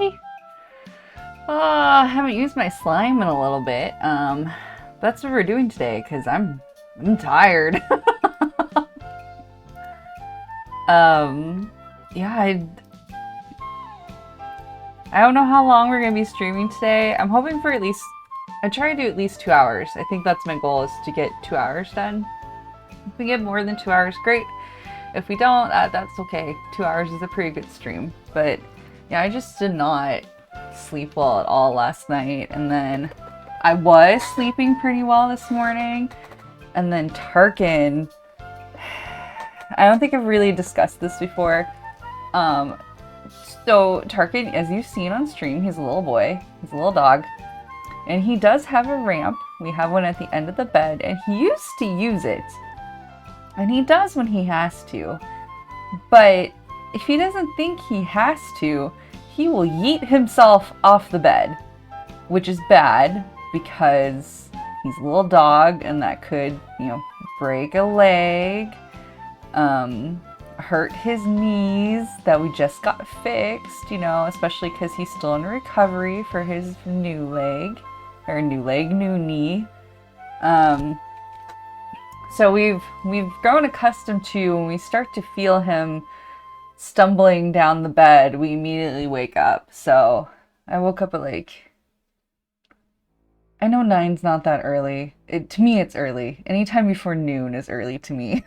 Yay! I haven't used my slime in a little bit. That's what we're doing today because I'm tired. Yeah, I don't know how long we're gonna be streaming today. I'm hoping for I try to do at least 2 hours. I think that's my goal, is to get 2 hours done. If we get more than 2 hours, great. If we don't, that's okay. 2 hours is a pretty good stream. But yeah, I just did not sleep well at all last night. And then I was sleeping pretty well this morning. And then Tarkin, I don't think I've really discussed this before. So Tarkin, as you've seen on stream, he's a little boy. He's a little dog. And he does have a ramp. We have one at the end of the bed. And he used to use it. And he does when he has to. But if he doesn't think he has to, he will yeet himself off the bed. Which is bad because he's a little dog and that could, break a leg, hurt his knees that we just got fixed, especially because he's still in recovery for his new leg, or new knee. So we've grown accustomed to, when we start to feel him stumbling down the bed, we immediately wake up. So I woke up at I know 9's not that early. To me, it's early. Anytime before noon is early to me.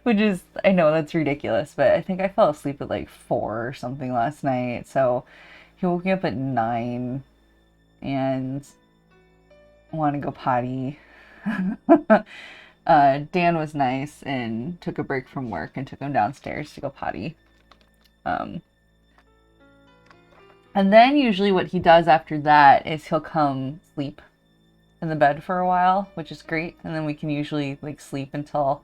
Which is, I know that's ridiculous, but I think I fell asleep at 4 or something last night. So he woke me up at 9 and wanted to go potty. Dan was nice and took a break from work and took him downstairs to go potty. And then usually what he does after that is he'll come sleep in the bed for a while, which is great. And then we can usually sleep until,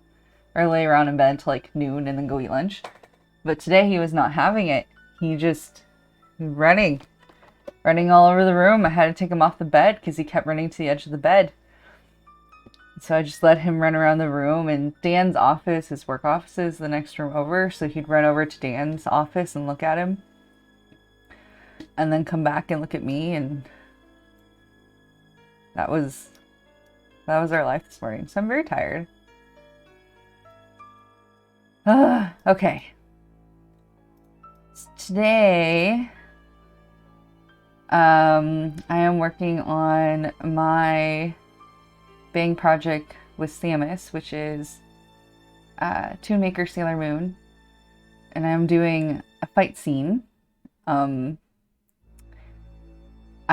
or lay around in bed until noon and then go eat lunch. But today he was not having it. He just running all over the room. I had to take him off the bed because he kept running to the edge of the bed. So I just let him run around the room, and Dan's office, his work office, is the next room over. So he'd run over to Dan's office and look at him. And then come back and look at me, and that was our life this morning. So I'm very tired. Okay. Today, I am working on my Bang project with Samus, which is Toonmakers Sailor Moon, and I'm doing a fight scene. I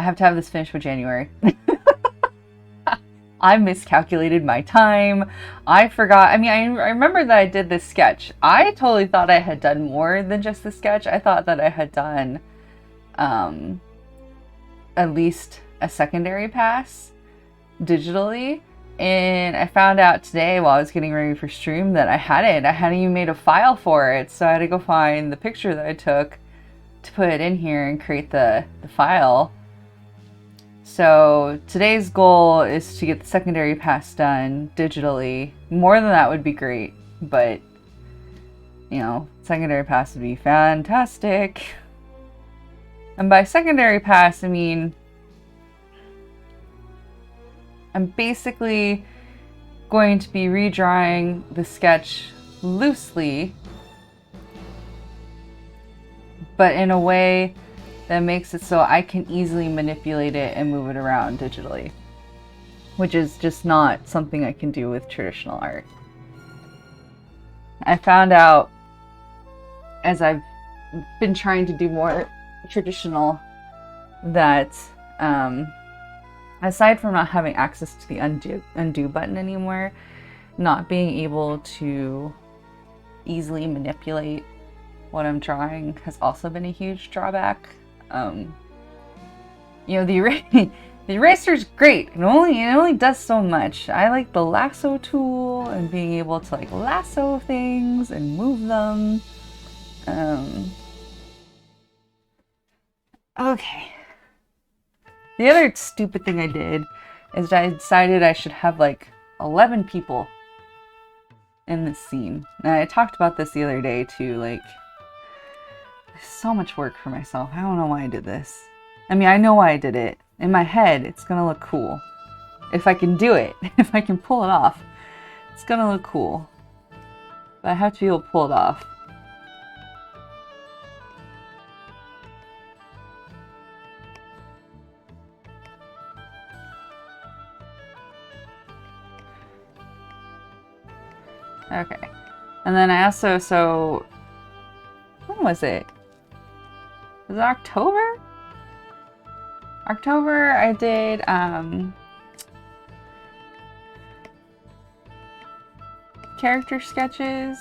have to have this finished by January. I miscalculated my time. I forgot. I remember that I did this sketch. I totally thought I had done more than just the sketch. I thought that I had done at least a secondary pass digitally. And I found out today while I was getting ready for stream that I hadn't even made a file for it. So I had to go find the picture that I took to put it in here and create the file. So today's goal is to get the secondary pass done digitally. More than that would be great, but secondary pass would be fantastic. And by secondary pass, I mean I'm basically going to be redrawing the sketch loosely, but in a way that makes it so I can easily manipulate it and move it around digitally, which is just not something I can do with traditional art. I found out as I've been trying to do more traditional that aside from not having access to the undo button anymore, not being able to easily manipulate what I'm drawing has also been a huge drawback. The eraser's great. It only does so much. I like the lasso tool and being able to lasso things and move them. Okay. The other stupid thing I did is I decided I should have 11 people in this scene. And I talked about this the other day too, So much work for myself. I don't know why I did this. I mean, I know why I did it. In my head, it's gonna look cool. If I can do it, if I can pull it off, it's gonna look cool. But I have to be able to pull it off. Okay. And then I also, so, when was it? Was it October? October, I did, character sketches,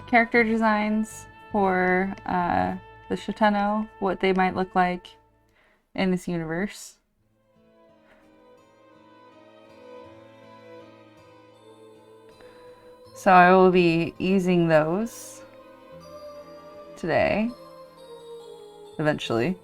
character designs for, the Shitano, what they might look like in this universe. So I will be using those today, eventually.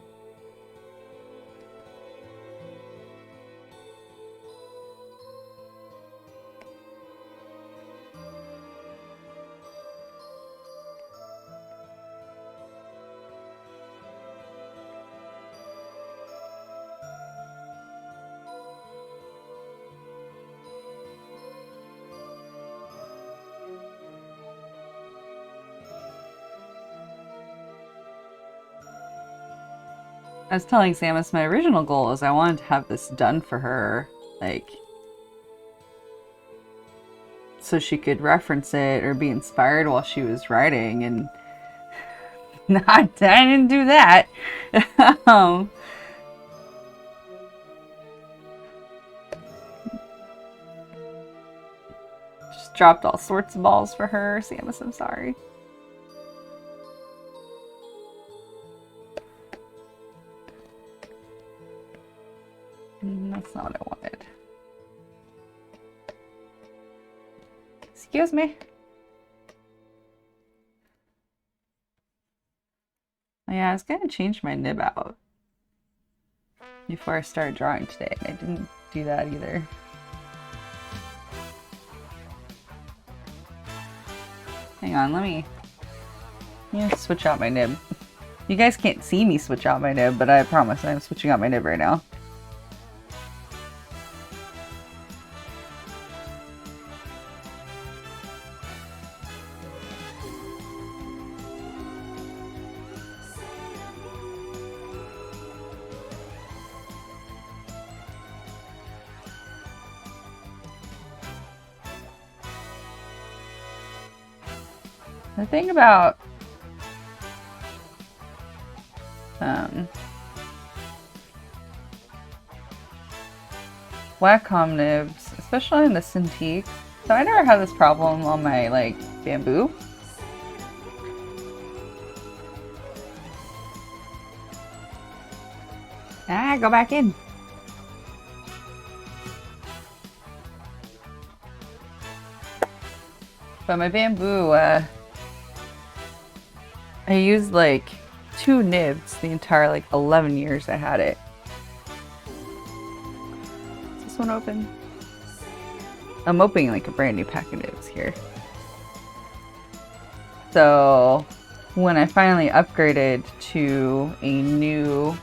I was telling Samus my original goal is I wanted to have this done for her, like, so she could reference it or be inspired while she was writing, and I didn't do that. Just dropped all sorts of balls for her. Samus, I'm sorry. That's not what I wanted. Excuse me. Yeah, I was gonna change my nib out before I started drawing today, and I didn't do that either. Hang on, let me switch out my nib. You guys can't see me switch out my nib, but I promise I'm switching out my nib right now. The thing about Wacom nibs, especially in the Cintiq, so I never had this problem on my like bamboo. Go back in. But my bamboo, I used like 2 nibs the entire like 11 years I had it. Is this one open? I'm opening like a brand new pack of nibs here. So when I finally upgraded to a new,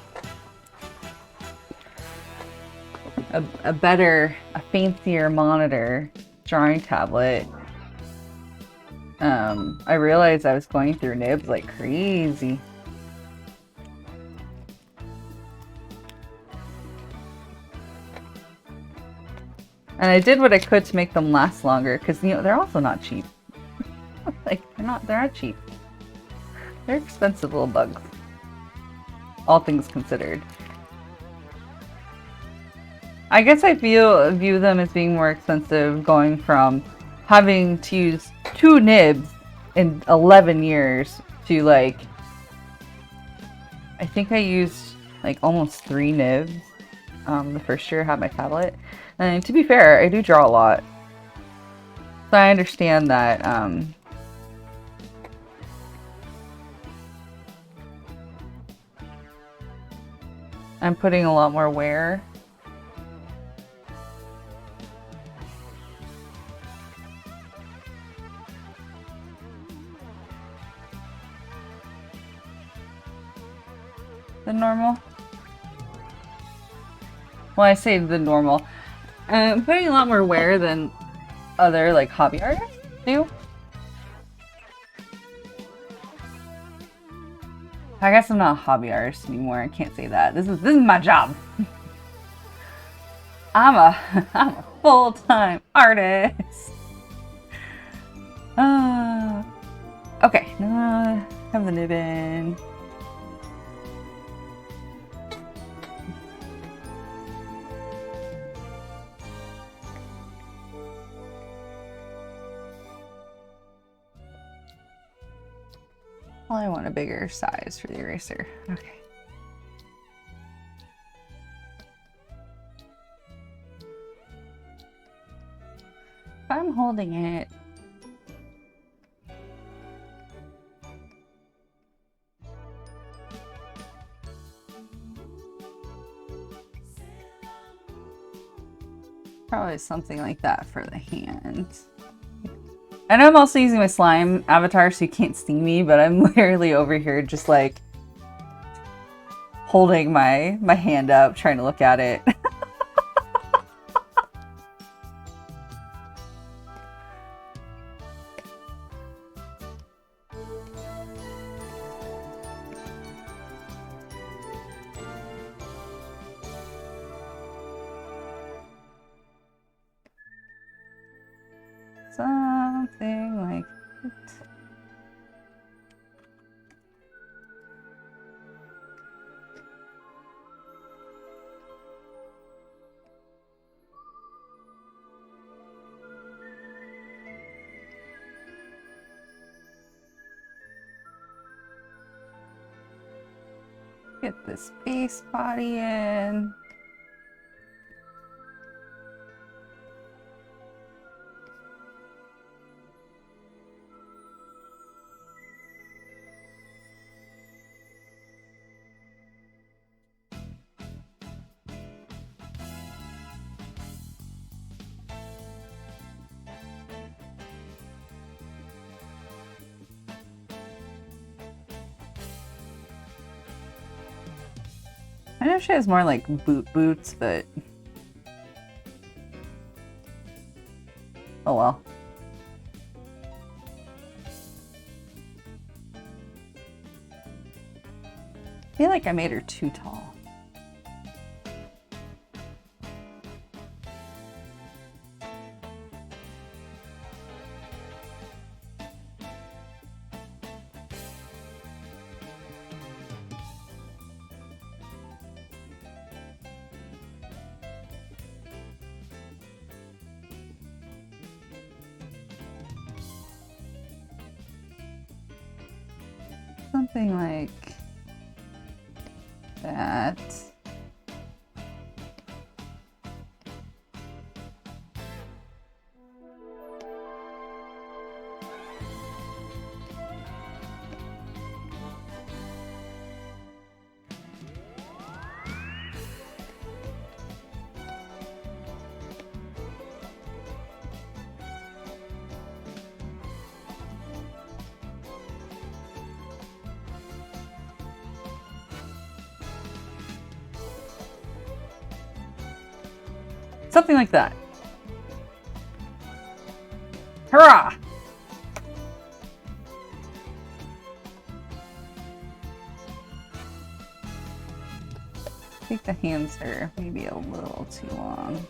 a better, a fancier monitor drawing tablet, I realized I was going through nibs like crazy. And I did what I could to make them last longer, because you know they're also not cheap. Like they're not cheap. They're expensive little bugs. All things considered. I guess I view them as being more expensive, going from having to use 2 nibs in 11 years to like, I think I used like almost 3 nibs the first year I had my tablet. And to be fair, I do draw a lot. So I understand that I'm putting a lot more wear. than normal. Well, I say the normal. I'm putting a lot more wear than other like hobby artists do. I guess I'm not a hobby artist anymore. I can't say that. This is my job. I'm a full-time artist. Okay, now have the nib in. Well, I want a bigger size for the eraser. Okay. If I'm holding it, probably something like that for the hands. And I'm also using my slime avatar so you can't see me, but I'm literally over here just like holding my hand up, trying to look at it. Something like that. Get this base body in. I know she has more like boots, but oh well. I feel like I made her too tall. Something like that. Something like that. Hurrah! I think the hands are maybe a little too long.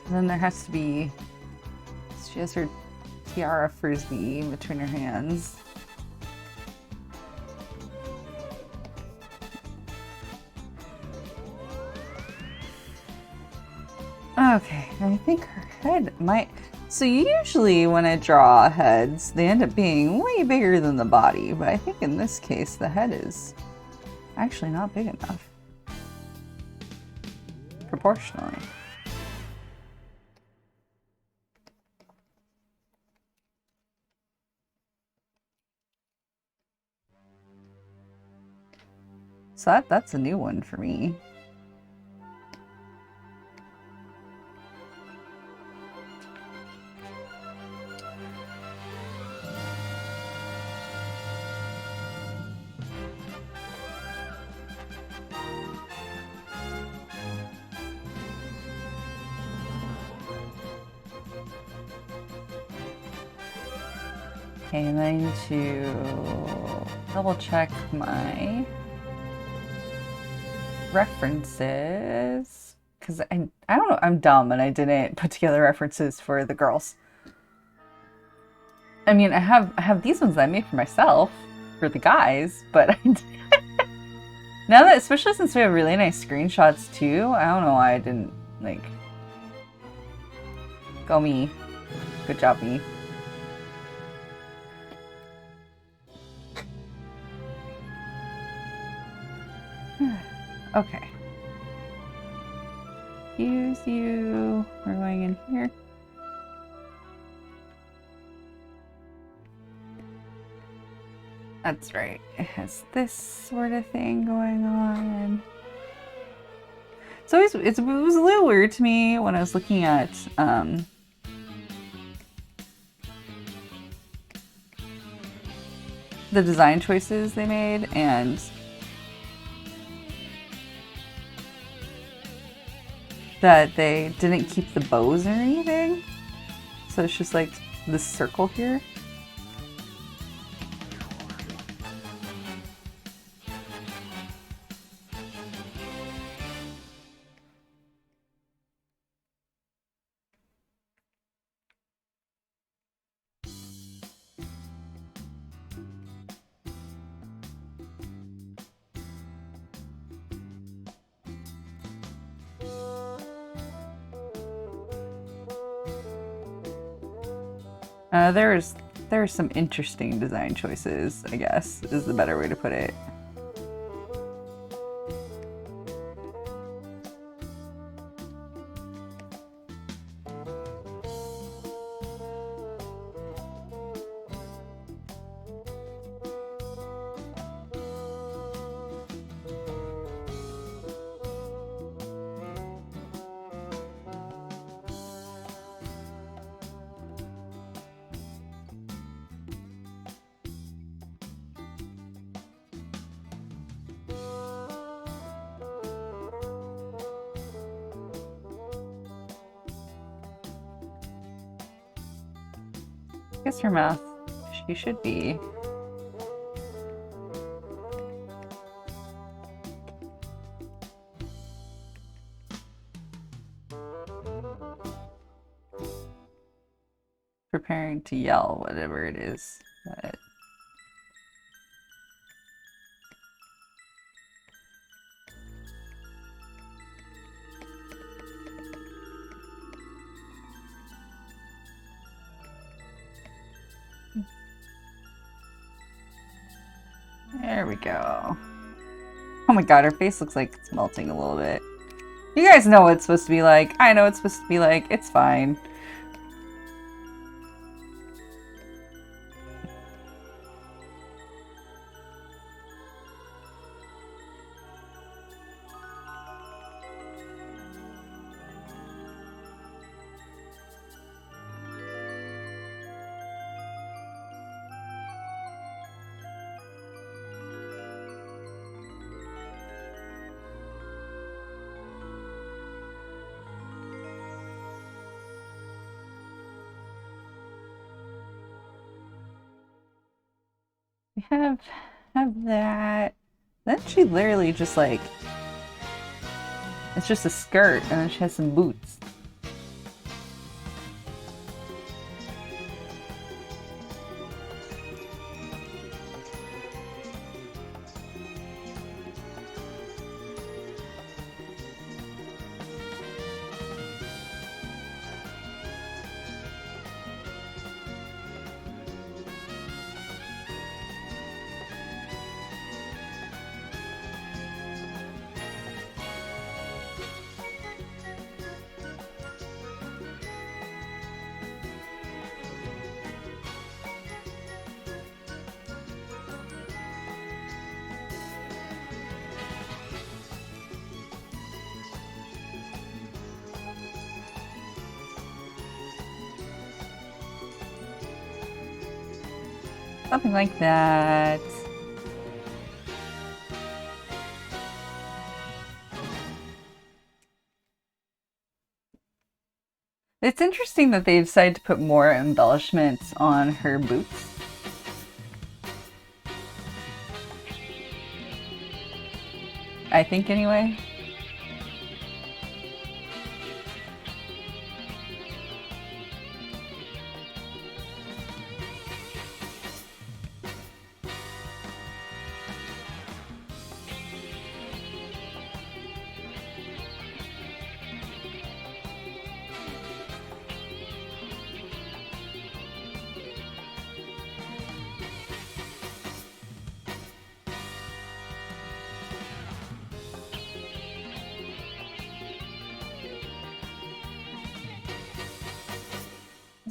And then there has to be, she has her tiara frisbee between her hands. Okay, I think her head might... So usually when I draw heads, they end up being way bigger than the body, but I think in this case the head is actually not big enough. Proportionally. So that's a new one for me. Okay, and I need to double check my references because I don't know, I'm dumb and I didn't put together references for the girls. I mean, I have these ones that I made for myself for the guys, but now that, especially since we have really nice screenshots too, I don't know why I didn't like. Go me, good job me. Okay. Use you. We're going in here. That's right. It has this sort of thing going on. So it was a little weird to me when I was looking at the design choices they made, and that they didn't keep the bows or anything. So it's just like this circle here. There's some interesting design choices, I guess, is the better way to put it. I guess her mouth, she should be. Preparing to yell, whatever it is. But... There we go. Oh my god, her face looks like it's melting a little bit. You guys know what it's supposed to be like. I know what it's supposed to be like. It's fine. We have that. Then she literally just like, it's just a skirt and then she has some boots. Something like that. It's interesting that they decided to put more embellishments on her boots. I think anyway.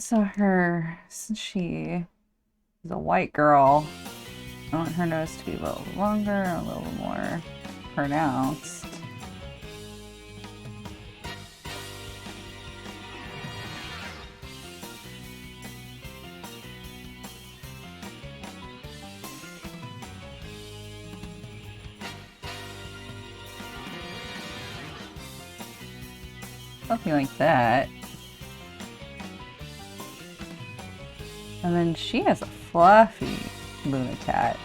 So since she is a white girl, I want her nose to be a little longer, a little more pronounced. Something like that. And then she has a fluffy Lunatat.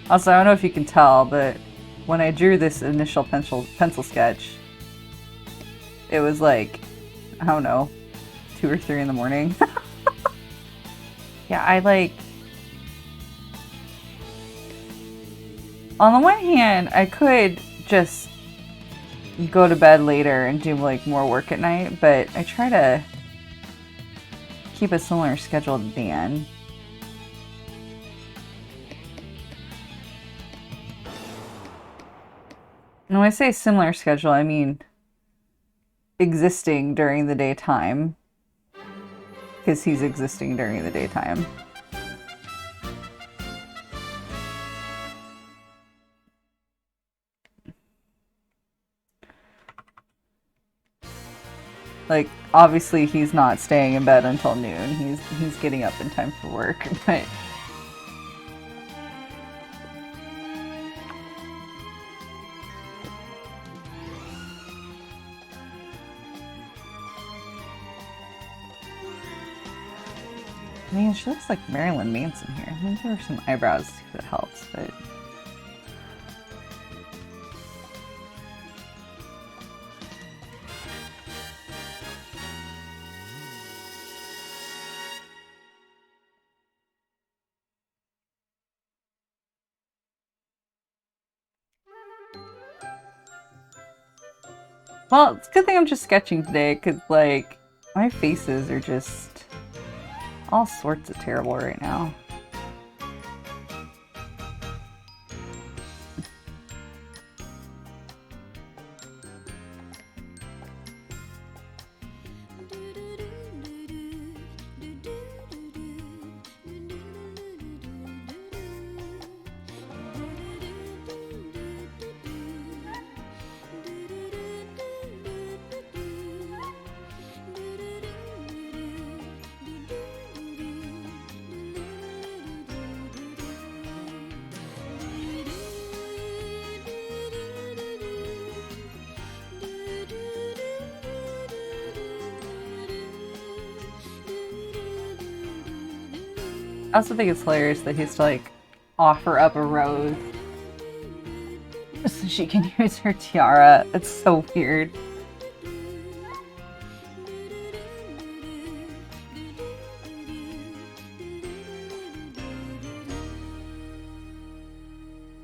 Also, I don't know if you can tell, but when I drew this initial pencil sketch, it was like, I don't know, 2 or 3 in the morning. Yeah, on the one hand, I could just go to bed later and do like more work at night, but I try to keep a similar schedule to Dan. And when I say similar schedule, I mean existing during the daytime, because he's existing during the daytime. Like, obviously he's not staying in bed until noon. He's getting up in time for work, but I mean, she looks like Marilyn Manson here. I'm gonna give her some eyebrows to see if it helps, but well, it's a good thing I'm just sketching today, because, like, my faces are just all sorts of terrible right now. I also think it's hilarious that he's to, like, offer up a rose so she can use her tiara. It's so weird.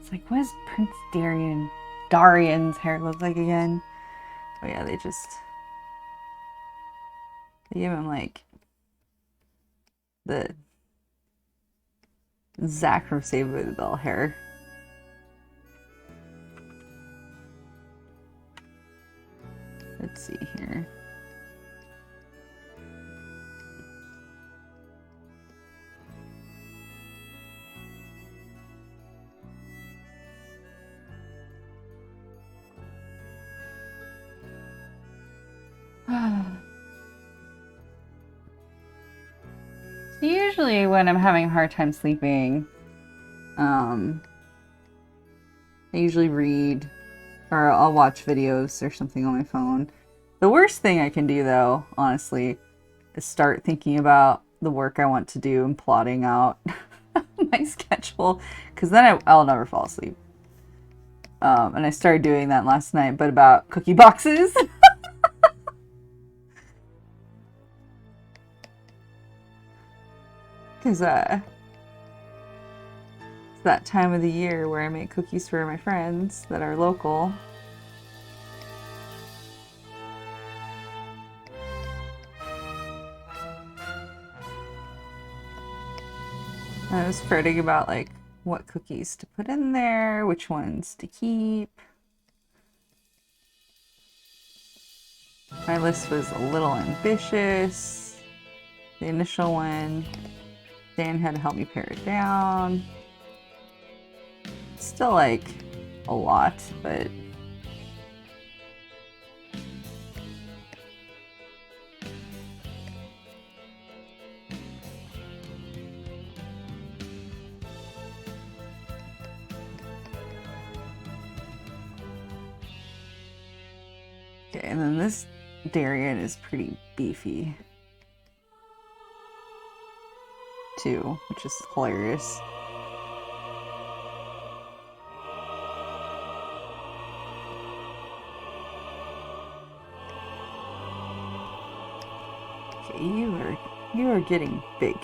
It's like, what does Prince Darian's hair look like again? Oh yeah, they give him, like, the Zach from Saved by the Bell hair. Let's see here. So usually when I'm having a hard time sleeping, I usually read Or I'll watch videos or something on my phone. The worst thing I can do, though, honestly, is start thinking about the work I want to do and plotting out my schedule, because then I'll never fall asleep. And I started doing that last night, but about cookie boxes. Because it's that time of the year where I make cookies for my friends that are local. And I was fretting about like what cookies to put in there, which ones to keep. My list was a little ambitious. The initial one, Dan had to help me pare it down. Still like a lot, but okay, and then this Darien is pretty beefy too, which is hilarious. Okay, you are getting big.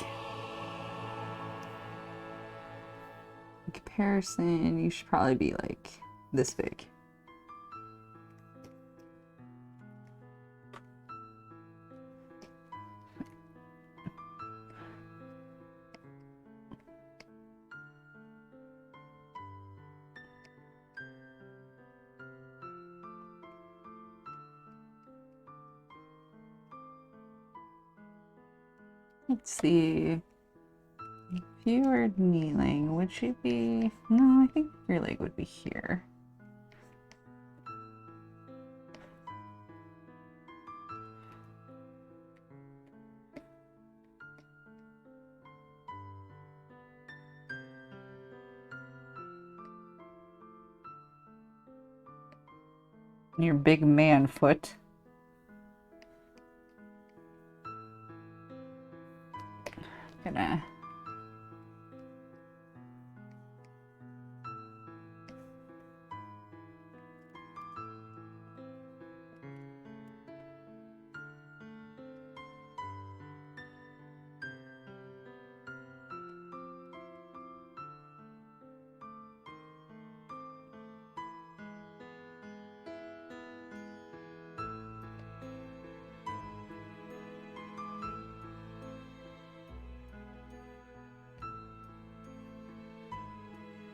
In comparison, you should probably be like this big. Let's see. If you were kneeling, would she be? No, I think your leg would be here. Your big man foot. Gonna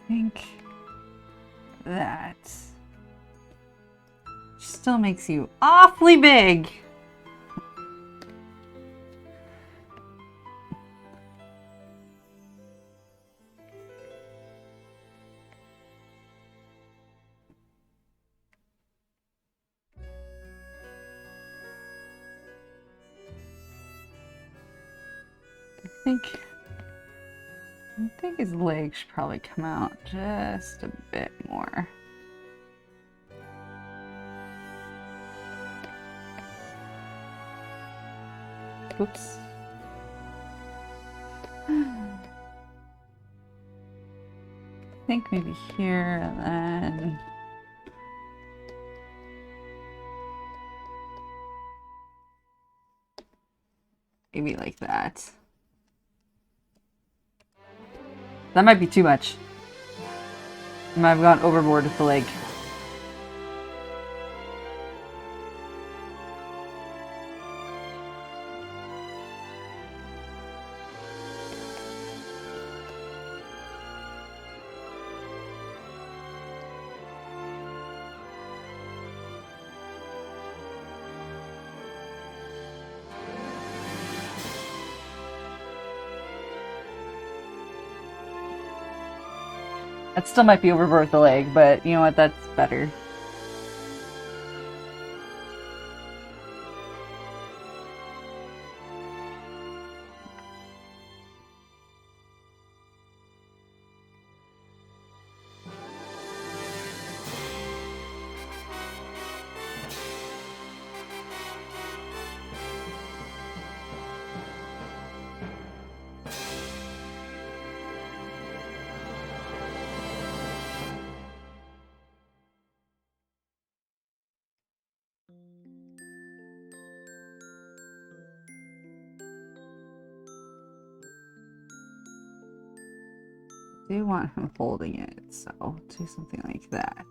think that still makes you awfully big. I think his legs should probably come out just a bit more. Oops. I think maybe here and then maybe like that. That might be too much. I might have gone overboard with the leg. That still might be overboard with the leg, but you know what? That's better. do want him holding it, so do something like that.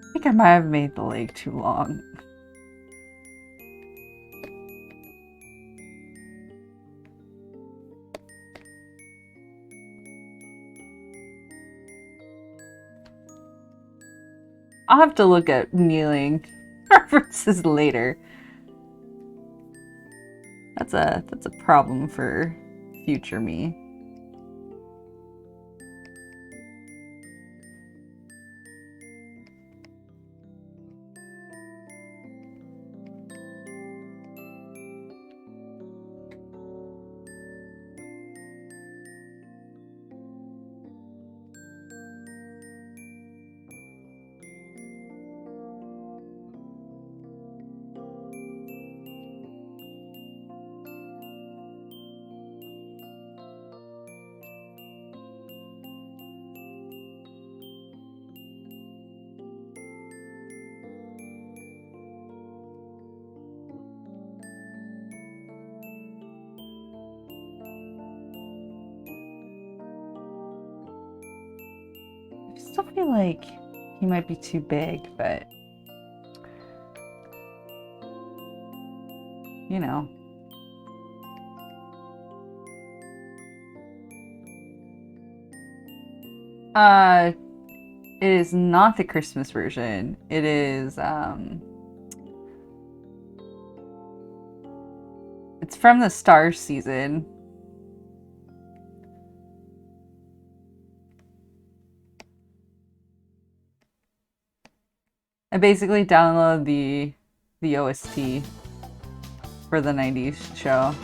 I think I might have made the leg too long. I'll have to look at kneeling references later. That's a problem for future me. I still feel like he might be too big, but you know. It is not the Christmas version. It is it's from the Star season. I basically downloaded the OST for the 90s show.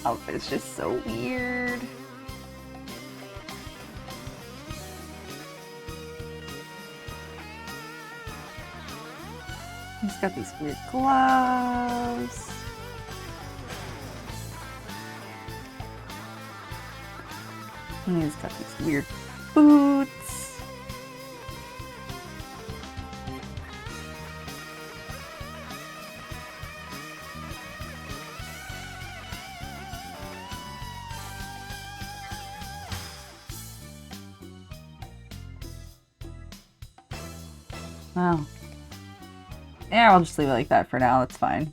Outfit's just so weird. He's got these weird gloves. And he's got these weird boots. Wow. Yeah, I'll just leave it like that for now. That's fine.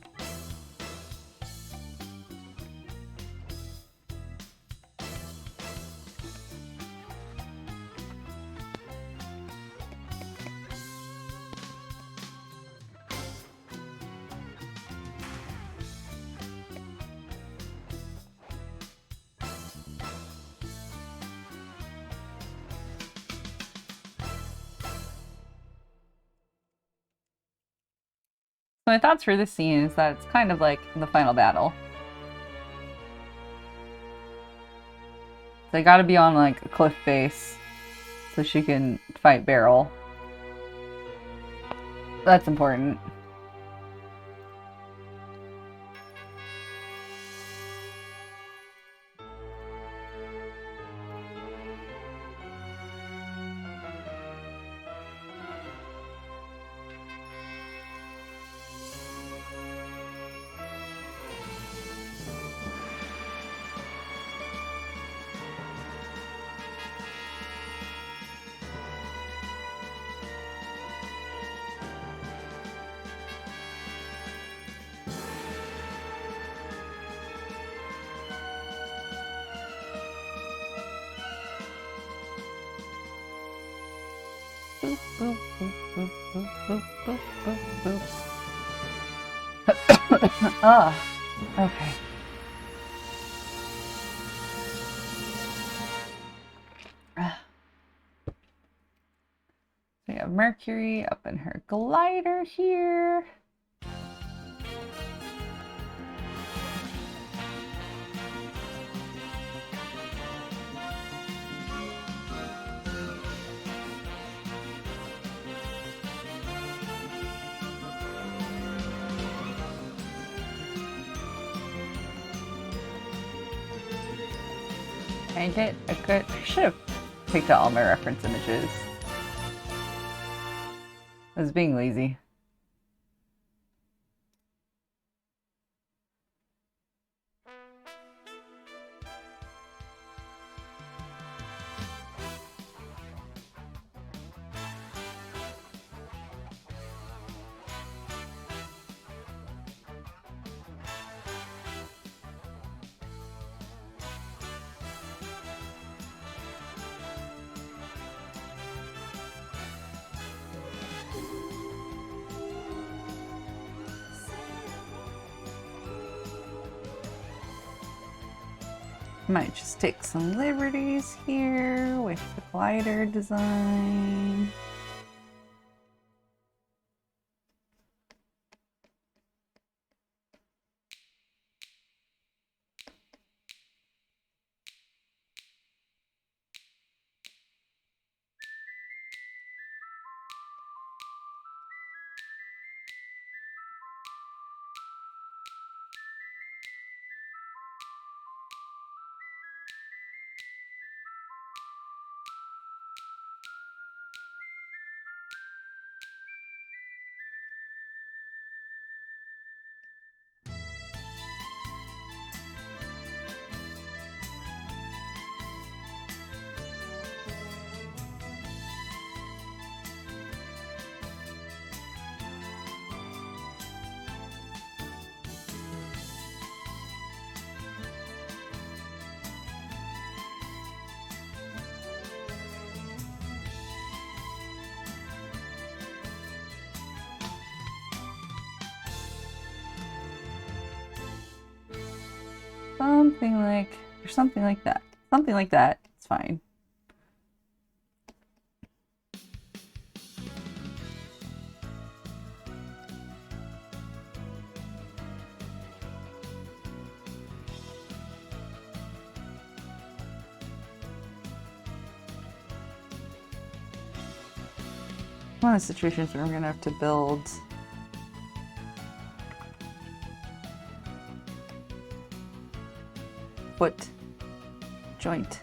My thoughts for this scene is that it's kind of like the final battle. They gotta be on like a cliff face so she can fight Beryl. That's important. boop, boop, boop, boop, boop, boop, boop, boop, boop. Ah, okay. We have Mercury up in her glider here. Can I get a good... I should have picked out all my reference images. I was being lazy. Might just take some liberties here with the glider design. Something like that. Something like that. It's fine. One of the situations where we're gonna have to build foot joint.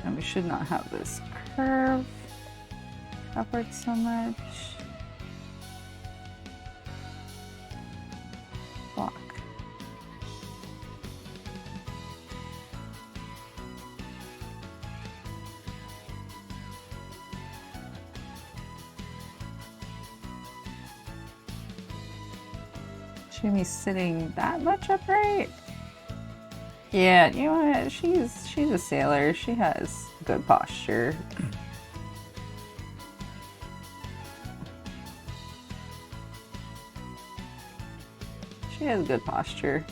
And we should not have this curve covered so much. Block. Should be sitting that much upright? Yeah, you know what? She's a sailor. She has good posture. She has good posture.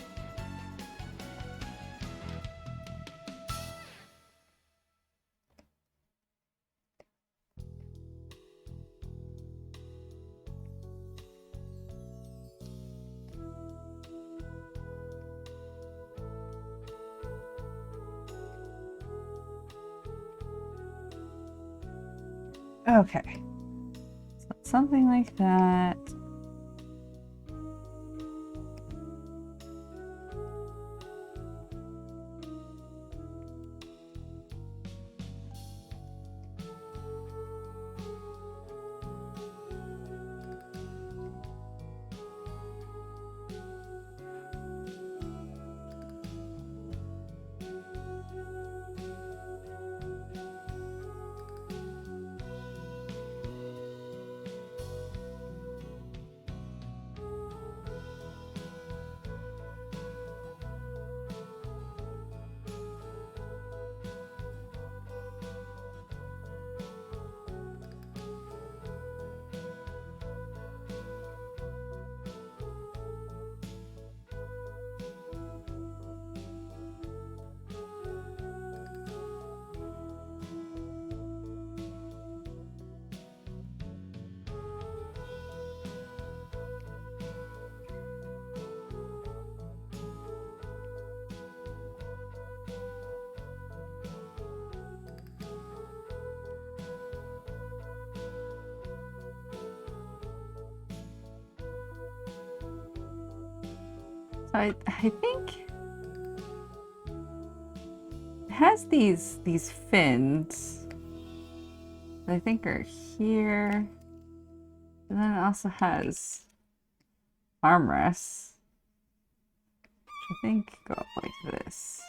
Okay, so something like that. I think it has these fins that I think are here. And then it also has armrests, which I think go up like this.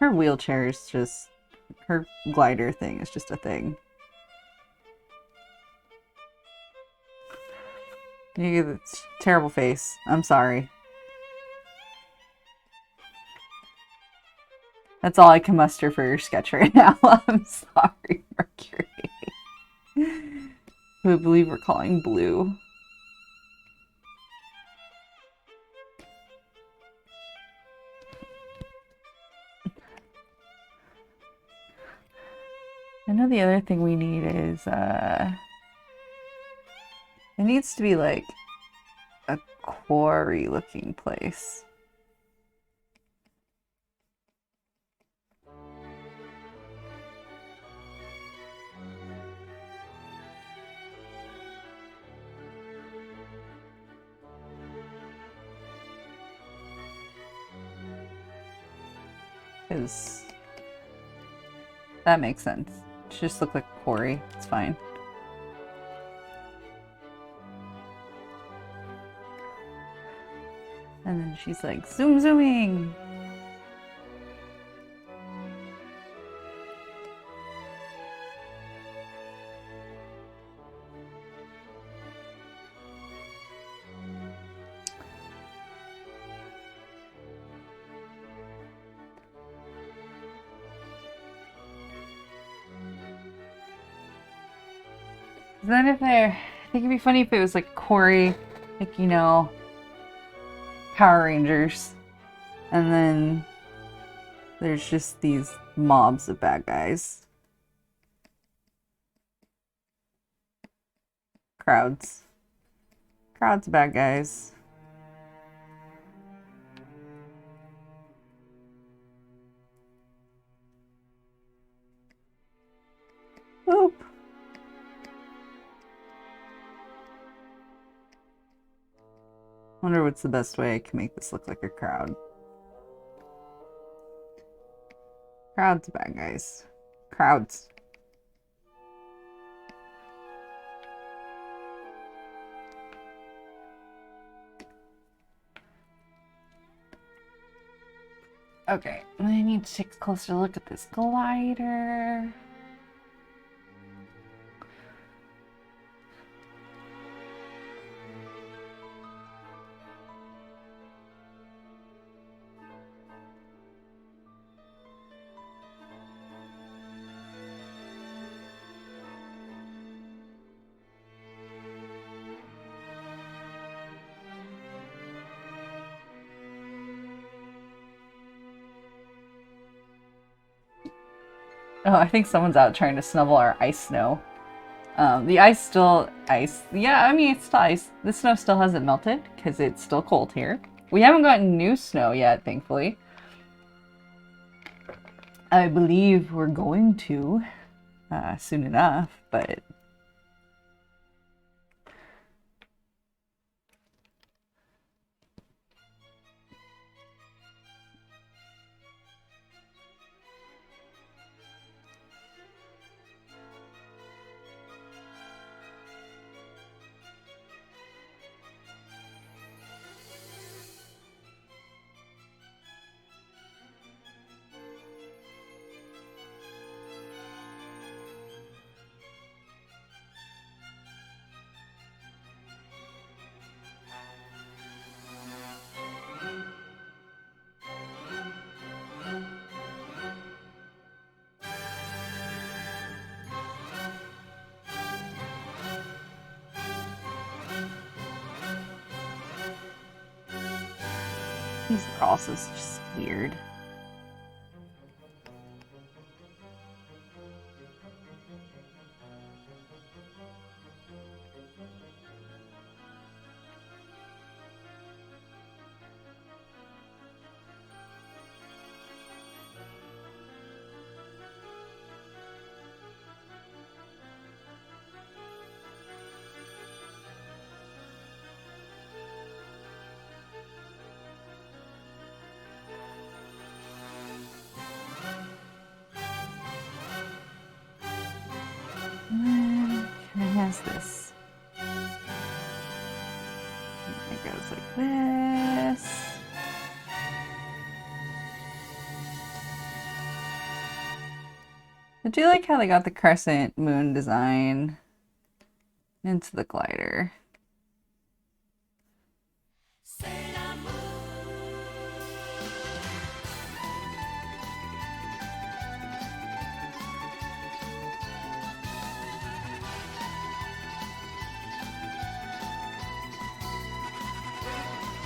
Her wheelchair is just, her glider thing is just a thing. You get a terrible face. I'm sorry. That's all I can muster for your sketch right now. I'm sorry, Mercury. Who I believe we're calling Blue. I know the other thing we need is, it needs to be like a quarry looking place. Because that makes sense. It should just look like a quarry. It's fine. And then she's like, zooming. Then if I think it'd be funny if it was like quarry, like, you know, Power Rangers. And then there's just these mobs of bad guys. Crowds of bad guys. Oop. Wonder what's the best way I can make this look like a crowd. Crowds of bad guys. Crowds. Okay, I need to take a closer look at this glider. Oh, I think someone's out trying to snubble our ice snow. The ice still ice. Yeah, I mean, it's still ice. The snow still hasn't melted because it's still cold here. We haven't gotten new snow yet, thankfully. I believe we're going to soon enough, but these are also just weird. has this. It goes like this. I do like how they got the crescent moon design into the glider.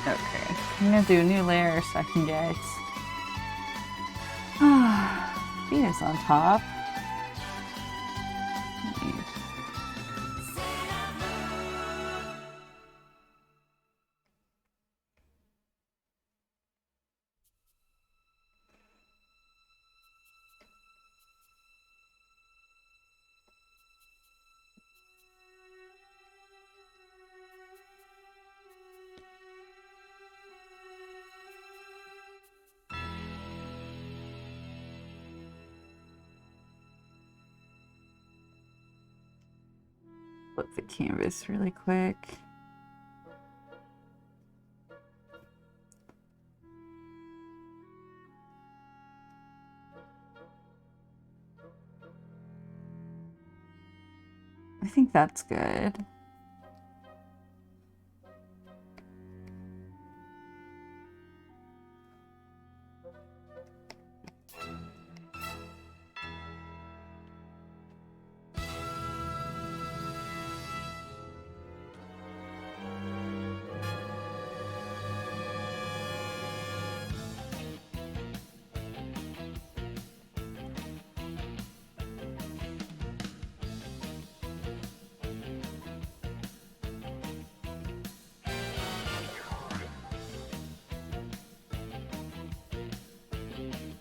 Okay, I'm gonna do a new layer so I can get Venus on top. Flip the canvas really quick. I think that's good.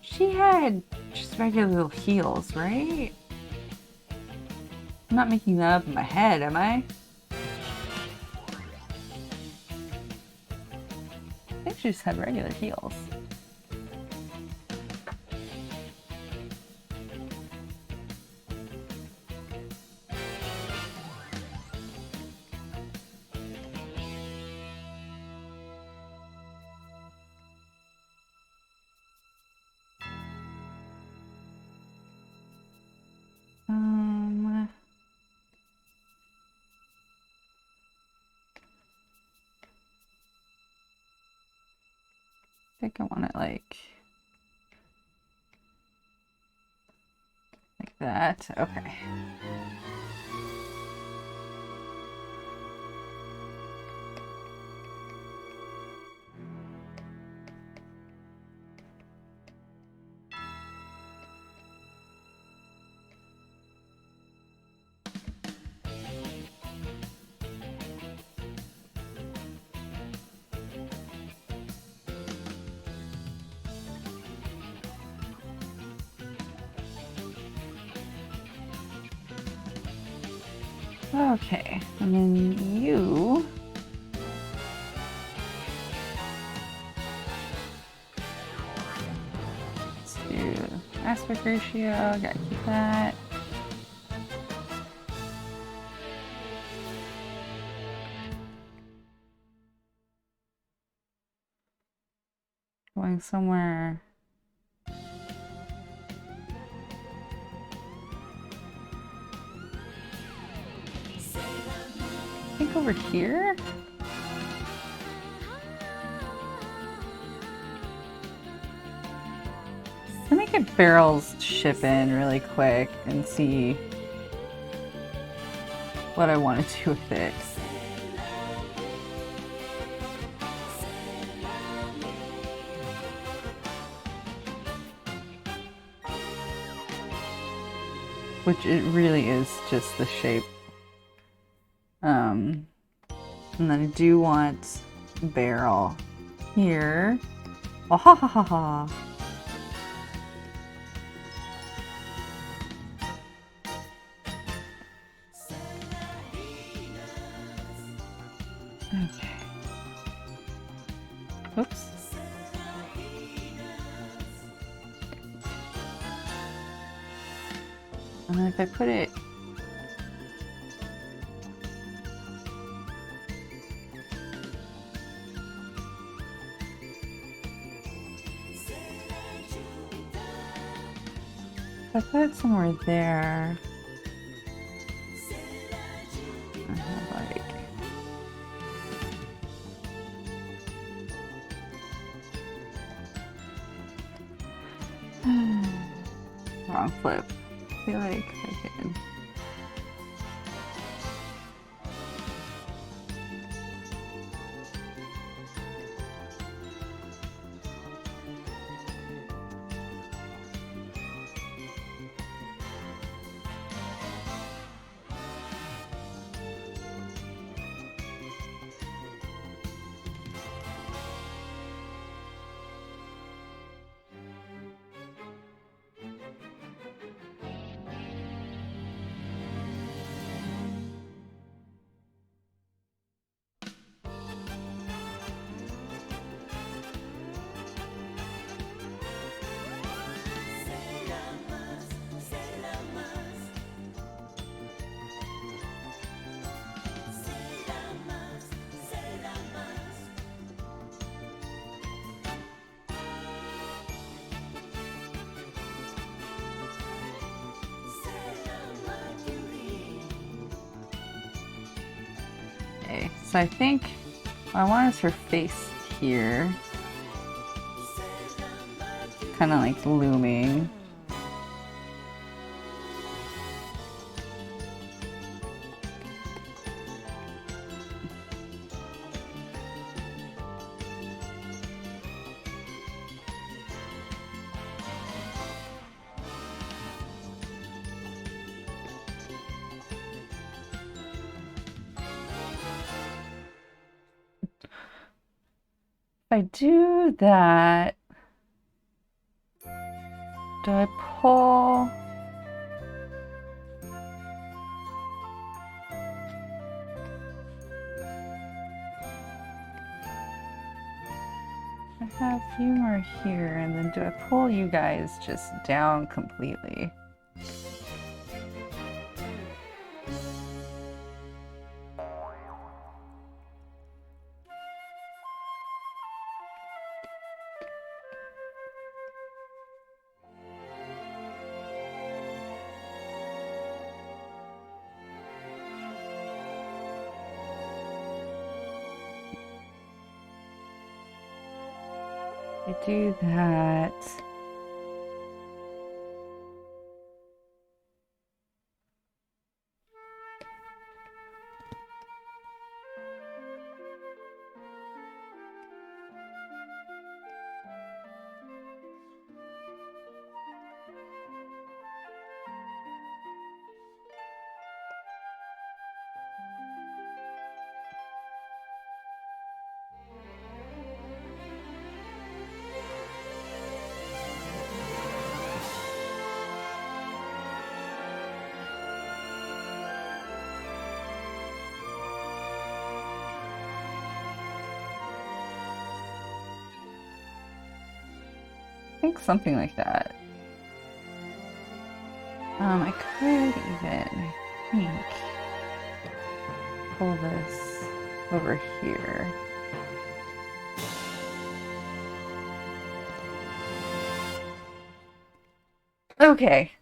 She had just regular little heels, right? I'm not making that up in my head, am I? I think she just had regular heels. I think I want it like that. Okay. Okay, and then you. Let's do aspect ratio, gotta keep that. Going somewhere. I think over here? Let me get Barrel's ship in really quick and see what I want to do with it. Which it really is just the shape. And then I do want Barrel here. Oh, ha ha ha ha. Okay. Oops. And then if I put it I put it somewhere there, I have like... Wrong flip. I feel like I can... Okay, so I think what I want is her face here. Kind of like looming. If I do that, do I pull? I have a few more here, and then do I pull you guys just down completely? I do that. I think something like that. I could even, I think, pull this over here. Okay.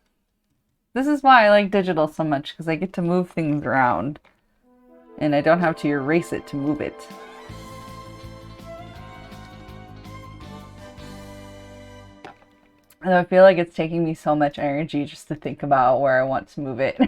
This is why I like digital so much, because I get to move things around. And I don't have to erase it to move it. Although I feel like it's taking me so much energy just to think about where I want to move it.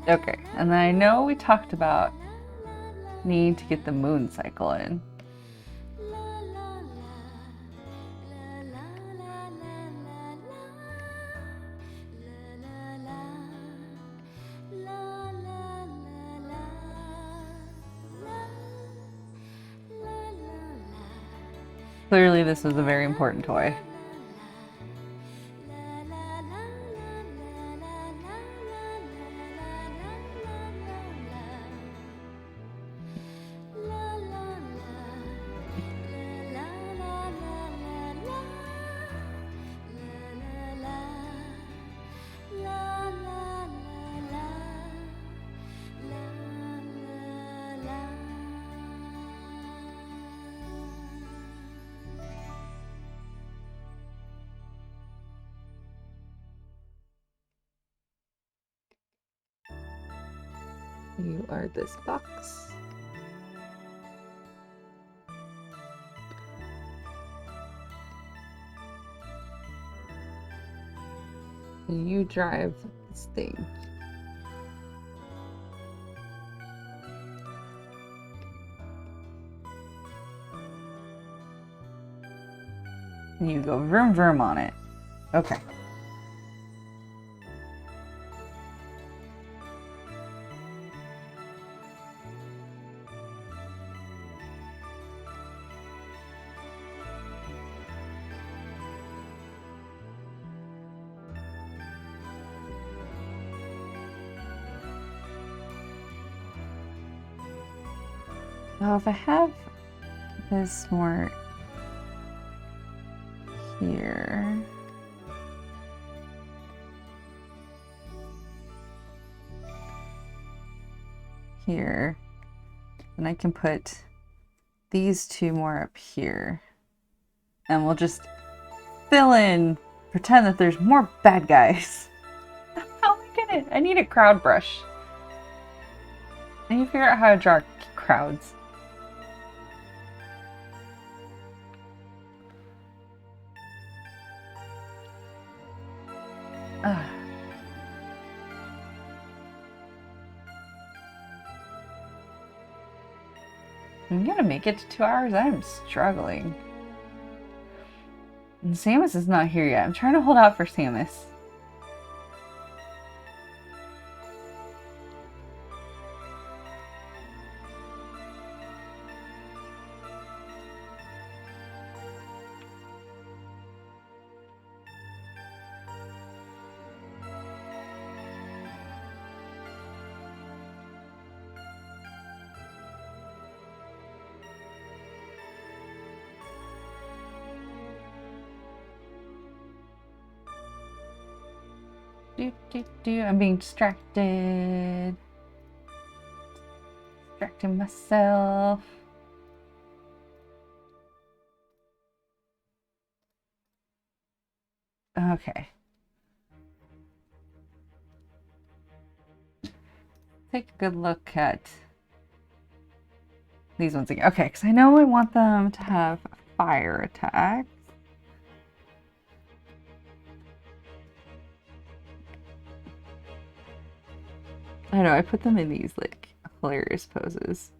Okay, and then I know we talked about needing to get the moon cycle in. Clearly this was a very important toy. You are this box. And you drive this thing. And you go vroom vroom on it. Okay. Well, if I have this more here. Here. And I can put these two more up here. And we'll just fill in, pretend that there's more bad guys. How am I gonna? I need a crowd brush. I need to figure out how to draw crowds. Ugh. I'm gonna make it to 2 hours. I am struggling. And Samus is not here yet. I'm trying to hold out for Samus. I'm being distracted. Distracting myself. Okay. Take a good look at these ones again. Okay, because I know I want them to have fire attacks. I know, I put them in these, like, hilarious poses.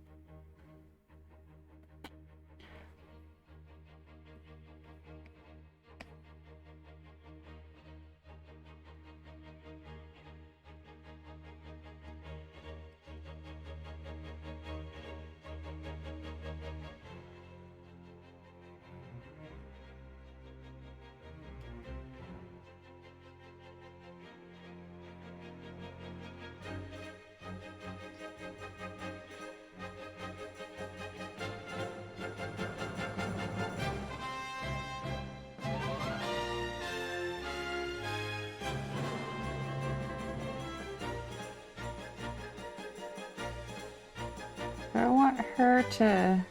I want her to...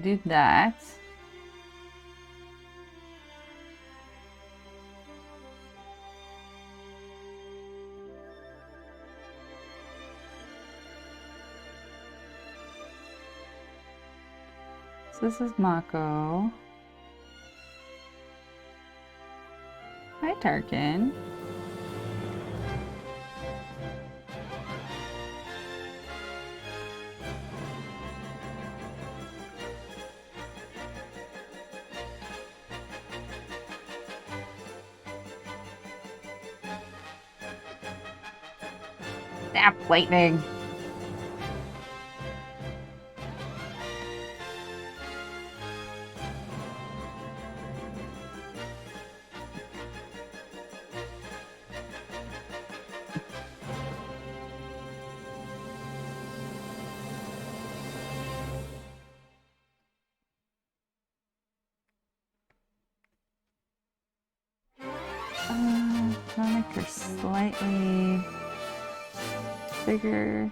do that. So this is Mako. Hi, Tarkin. Snap lightning. slightly bigger.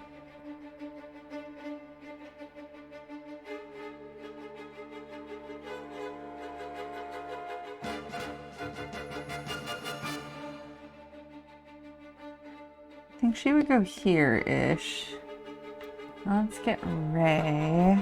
I think she would go here-ish. Let's get Ray.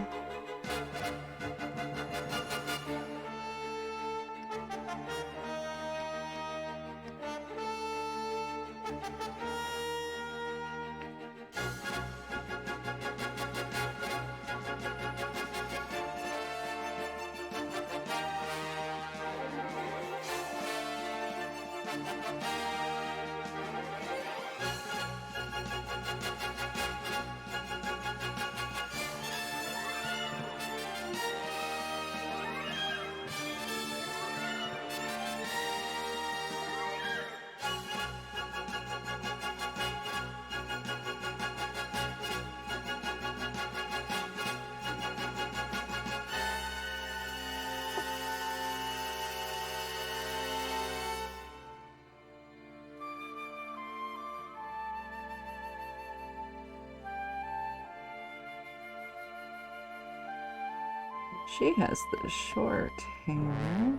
She has the short hair.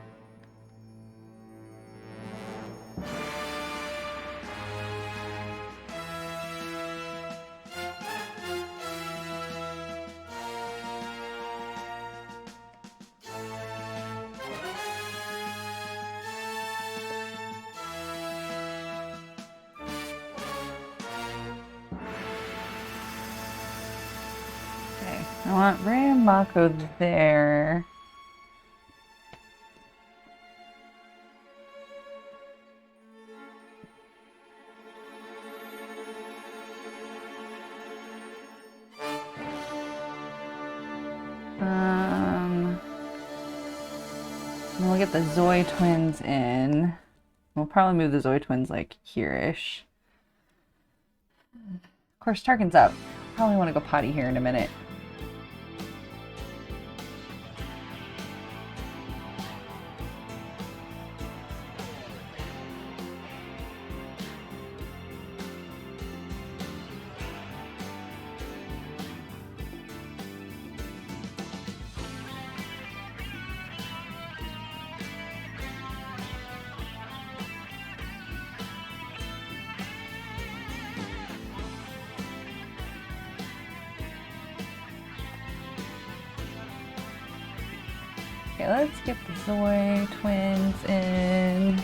Okay, I want Ray and Mako there. We'll get the Zoe twins in. We'll probably move the Zoe twins like here-ish. Of course, Tarkin's up. Probably want to go potty here in a minute. Okay, let's get the Zoe twins in.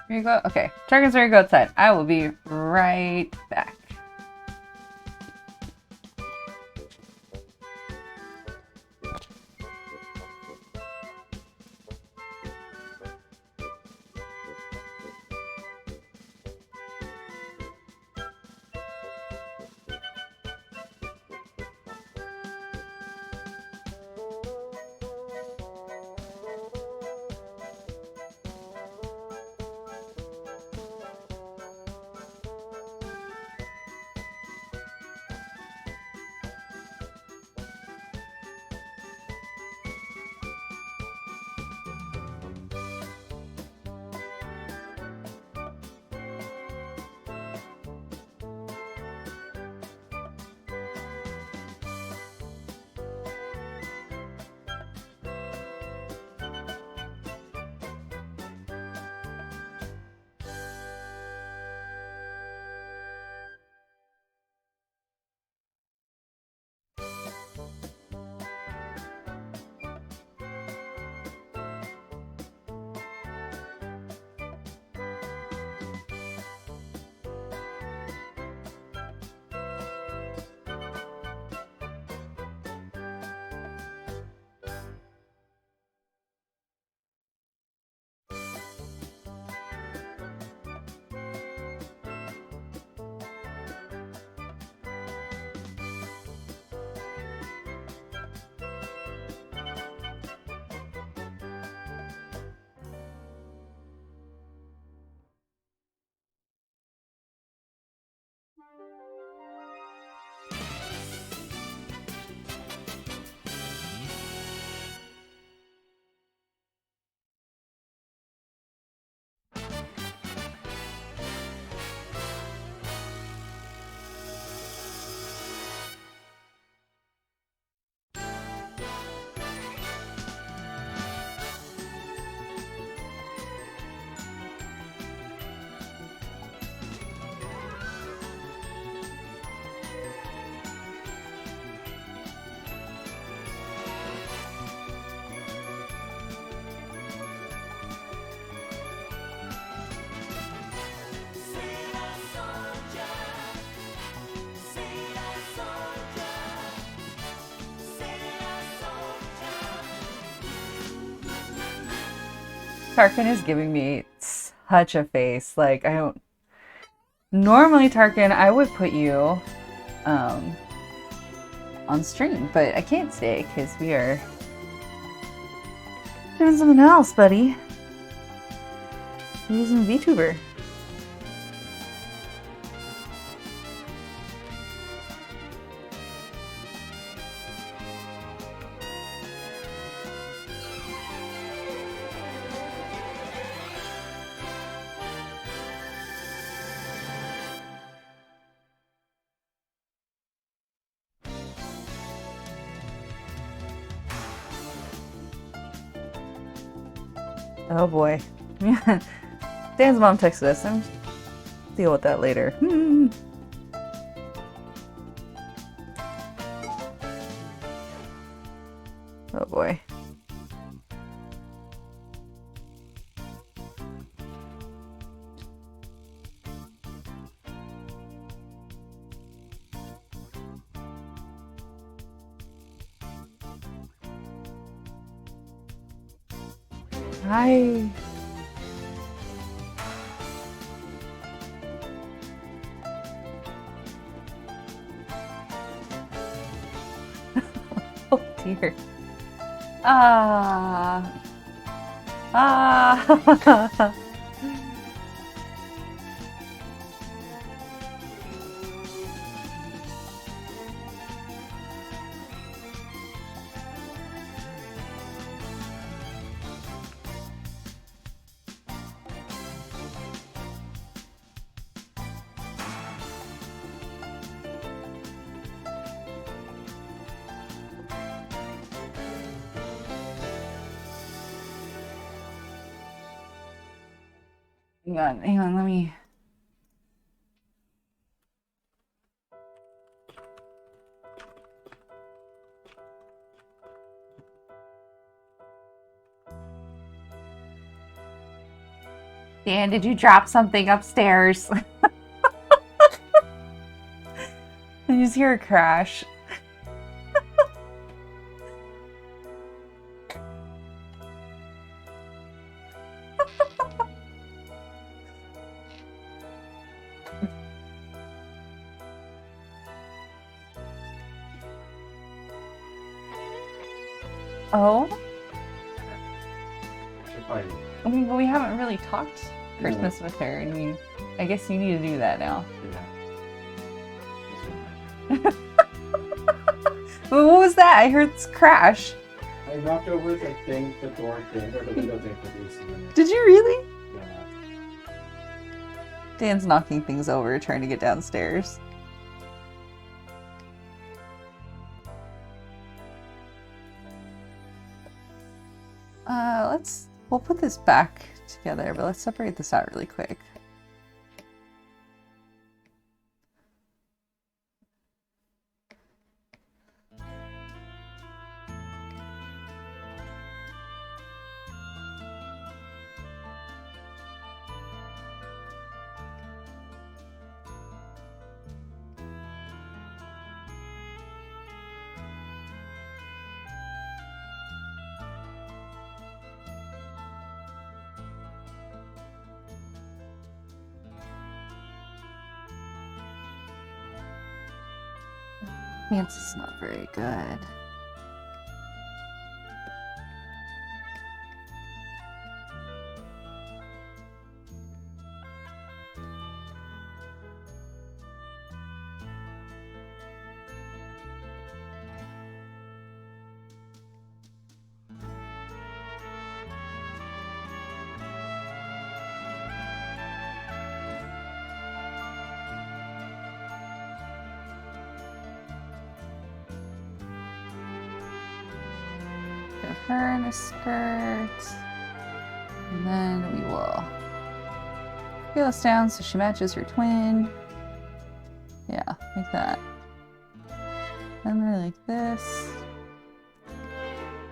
Here you go. Okay, Tarkin's ready to go outside. I will be right back. Tarkin is giving me such a face. Like, I don't. Normally, Tarkin, I would put you on stream, but I can't stay because we are doing something else, buddy. We're using VTuber. Oh boy. Dan's mom texted us. I'm deal with that later. Oh boy. Hi. Oh dear. Ah. Ah. Hang on, let me. Dan, did you drop something upstairs? I just hear a crash. Oh? I mean, but we haven't really talked Christmas with her. I mean, I guess you need to do that now. Yeah. But what was that? I heard this crash. I knocked over the thing, the door thing, or the window thing for the AC. Did you really? Yeah. Dan's knocking things over, trying to get downstairs. We'll put this back together, but let's separate this out really quick. Nancy's not very good. Give her in a skirt. And then we will scale this down so she matches her twin. Yeah, like that. And then like this.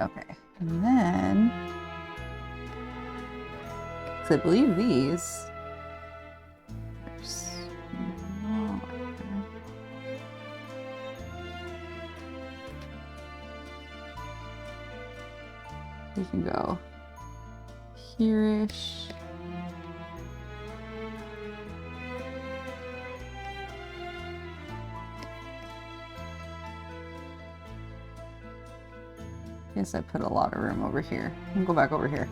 Okay. And then, so I believe these are smaller. You can go here-ish. Guess I put a lot of room over here. I'll go back over here.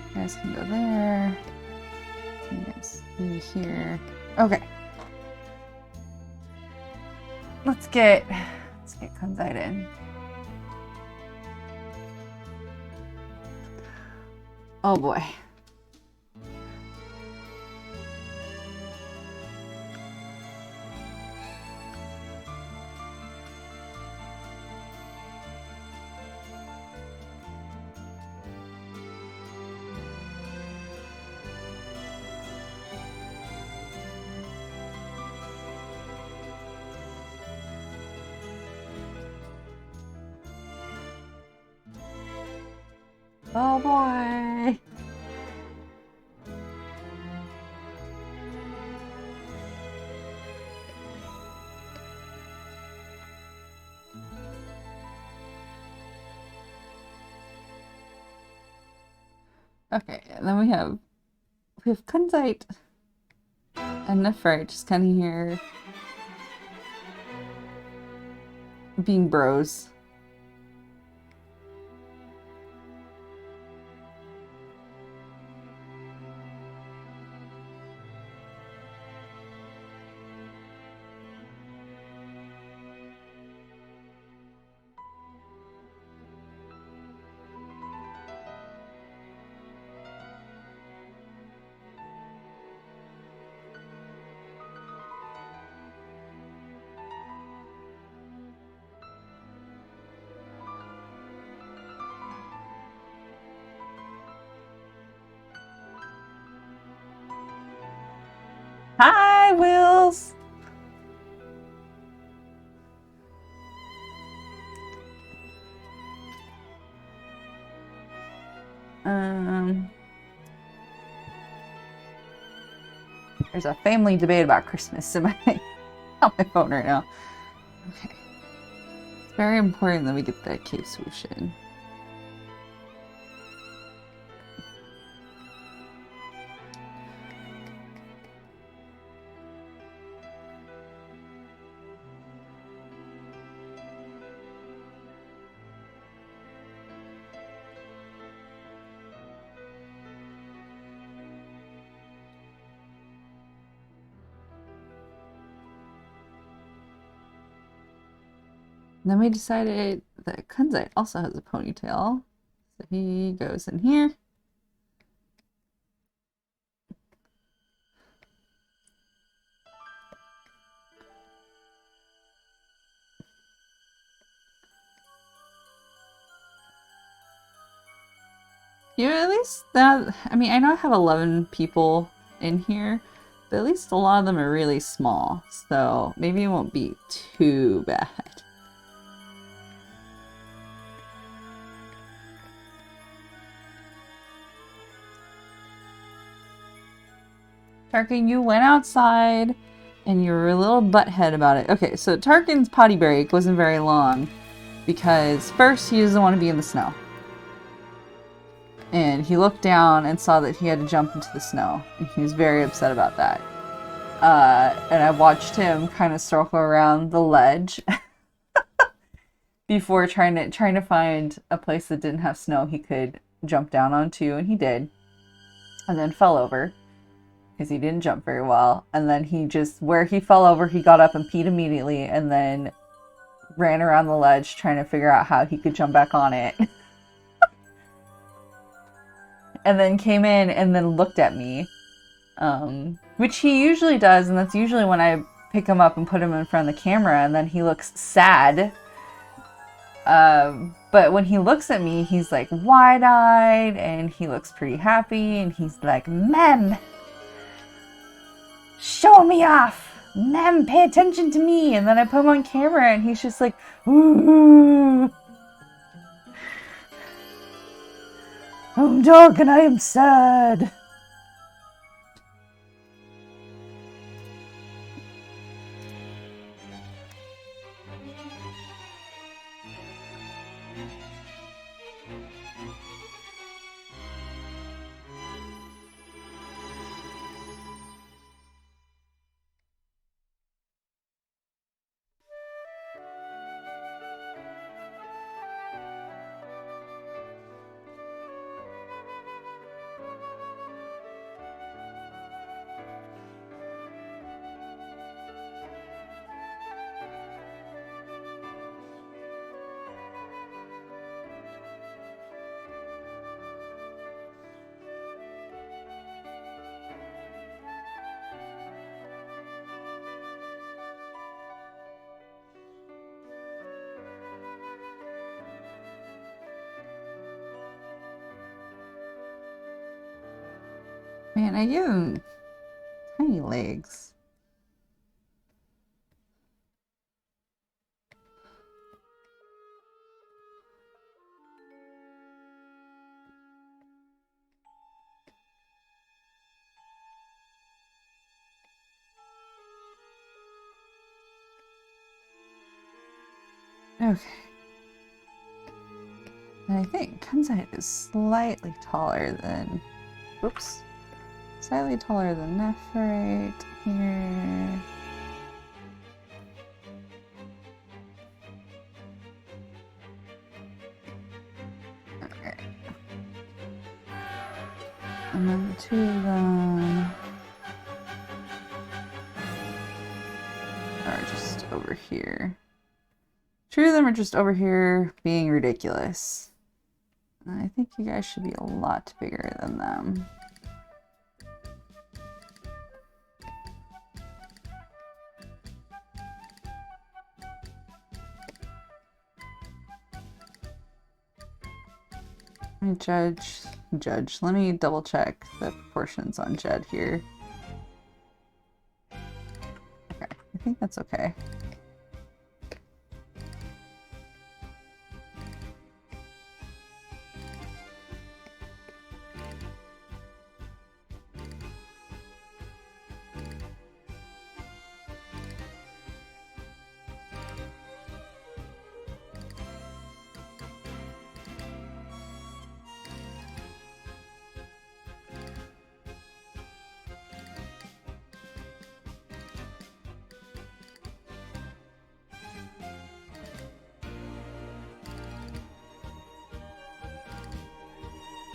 You guys can go there. You guys be here. Okay. Let's get Kunzite in. Oh boy. Oh boy. Okay, and then we have Kunzite and Nephrite just kind of here being bros. Hi, Wills! There's a family debate about Christmas in on my phone right now. Okay. It's very important that we get that cave swoosh in. And then we decided that Kunzite also has a ponytail. So he goes in here. Yeah, at least that, I mean, I know I have 11 people in here, but at least a lot of them are really small. So maybe it won't be too bad. Tarkin, you went outside and you were a little butthead about it. Okay, so Tarkin's potty break wasn't very long because first he doesn't want to be in the snow. And he looked down and saw that he had to jump into the snow. And he was very upset about that. And I watched him kind of circle around the ledge before trying to find a place that didn't have snow he could jump down onto, and he did. And then fell over. Because he didn't jump very well. And then where he fell over, he got up and peed immediately and then ran around the ledge trying to figure out how he could jump back on it. And then came in and then looked at me. Which he usually does, and that's usually when I pick him up and put him in front of the camera, and then he looks sad. But when he looks at me, he's like wide-eyed, and he looks pretty happy, and he's like, "Mem! Show me off! Mem, pay attention to me!" And then I put him on camera and he's just like, "Ooh, I'm dark and I am sad." Man, I give him tiny legs. Okay. And I think Kunzite is slightly taller than... Oops. Slightly taller than Nephrite here. Okay. And then the two of them are just over here. Two of them are just over here being ridiculous. I think you guys should be a lot bigger than them. Let me judge. Let me double check the proportions on Jed here. Okay, I think that's okay.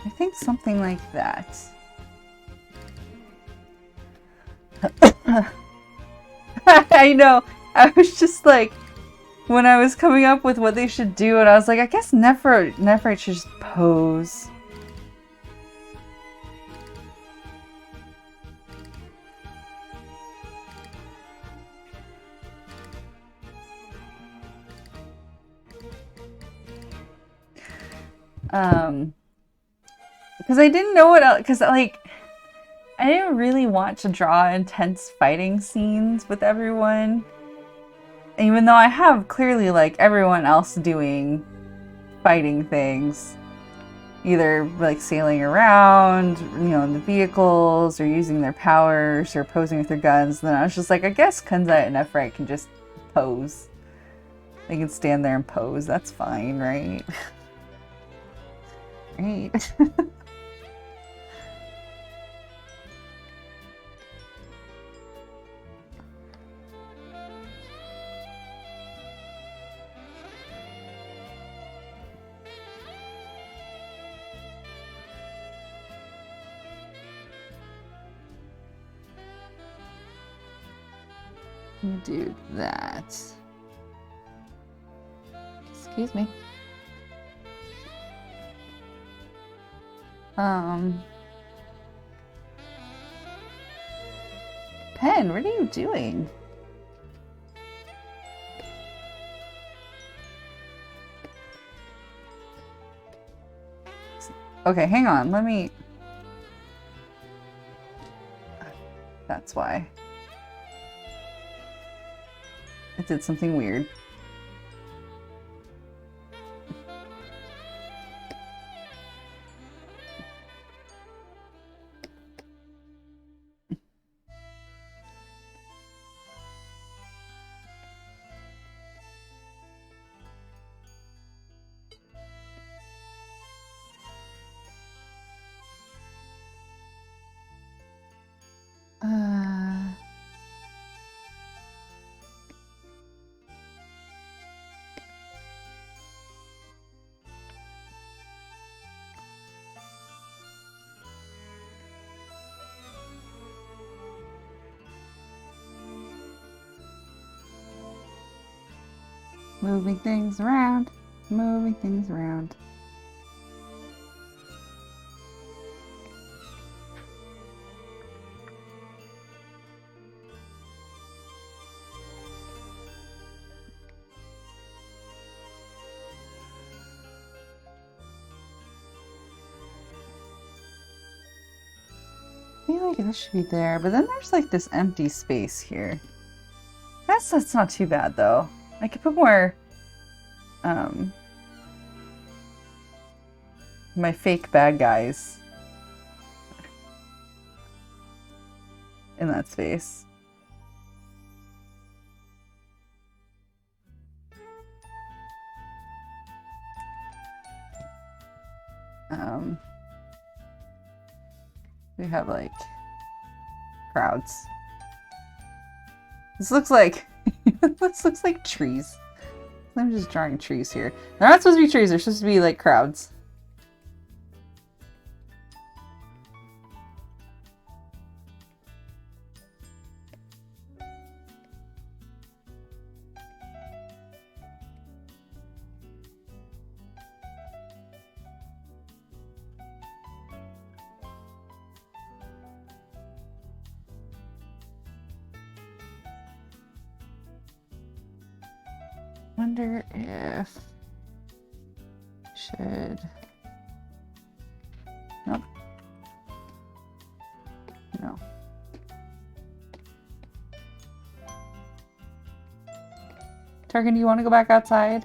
I think something like that. I know. I was just like, when I was coming up with what they should do, and I was like, I guess Nephrite should just pose. Because I didn't know what else, because like, I didn't really want to draw intense fighting scenes with everyone. Even though I have clearly like everyone else doing fighting things. Either like sailing around, you know, in the vehicles, or using their powers, or posing with their guns. And then I was just like, I guess Kunzite and Nephrite can just pose. They can stand there and pose. That's fine, right? Right. Do that. Excuse me. Pen, what are you doing? Okay, hang on. Let me... That's why. I did something weird. Moving things around. Moving things around. I feel like that should be there, but then there's like this empty space here. That's not too bad though. I could put more my fake bad guys in that space. We have like crowds. This looks like this looks like trees. I'm just drawing trees here. They're not supposed to be trees, they're supposed to be like crowds. Wonder if should nope. No. Tarkin, do you want to go back outside?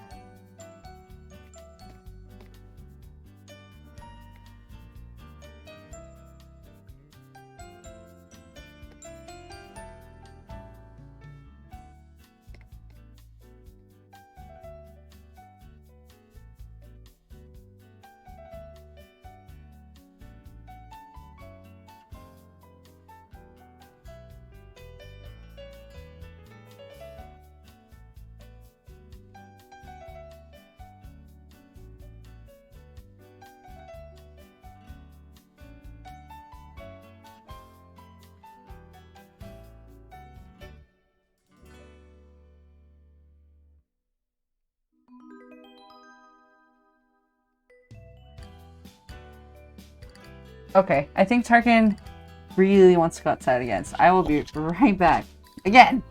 Okay, I think Tarkin really wants to go outside again, so I will be right back. Again!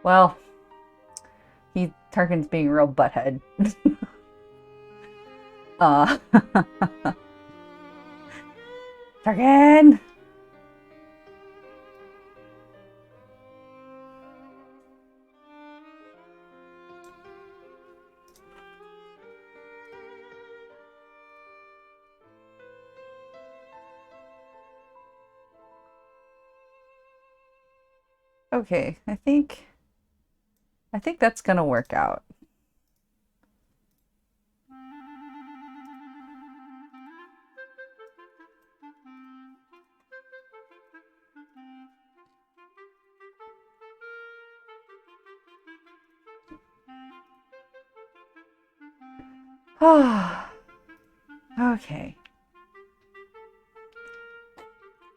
Well, Tarkin's being a real butthead. uh, Tarkin! Okay, I think that's gonna work out. Okay.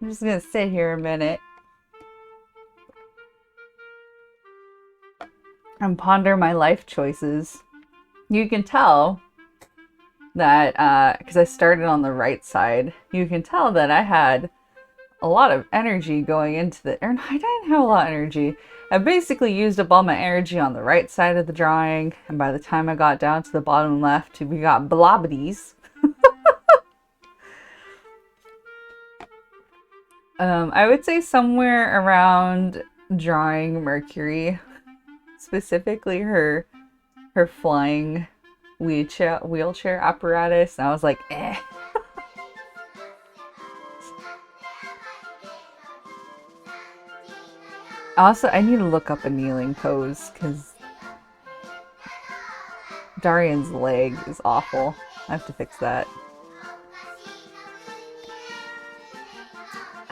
I'm just gonna sit here a minute and ponder my life choices. You can tell that, because I started on the right side, you can tell that I had a lot of energy going into the... Or I didn't have a lot of energy. I basically used up all my energy on the right side of the drawing, and by the time I got down to the bottom left, we got blobbities. I would say somewhere around drawing Mercury, specifically her flying wheelchair apparatus, and I was like, eh. Also, I need to look up a kneeling pose because Darian's leg is awful. I have to fix that.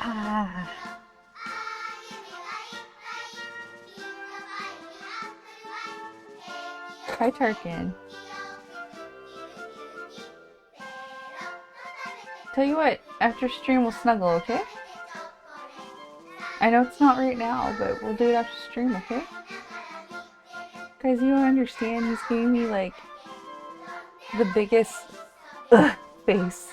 Ah. Hi, Tarkin. Tell you what, after stream we'll snuggle, okay? I know it's not right now, but we'll do it after stream, okay? Guys, you don't understand. He's giving me, like, the biggest face.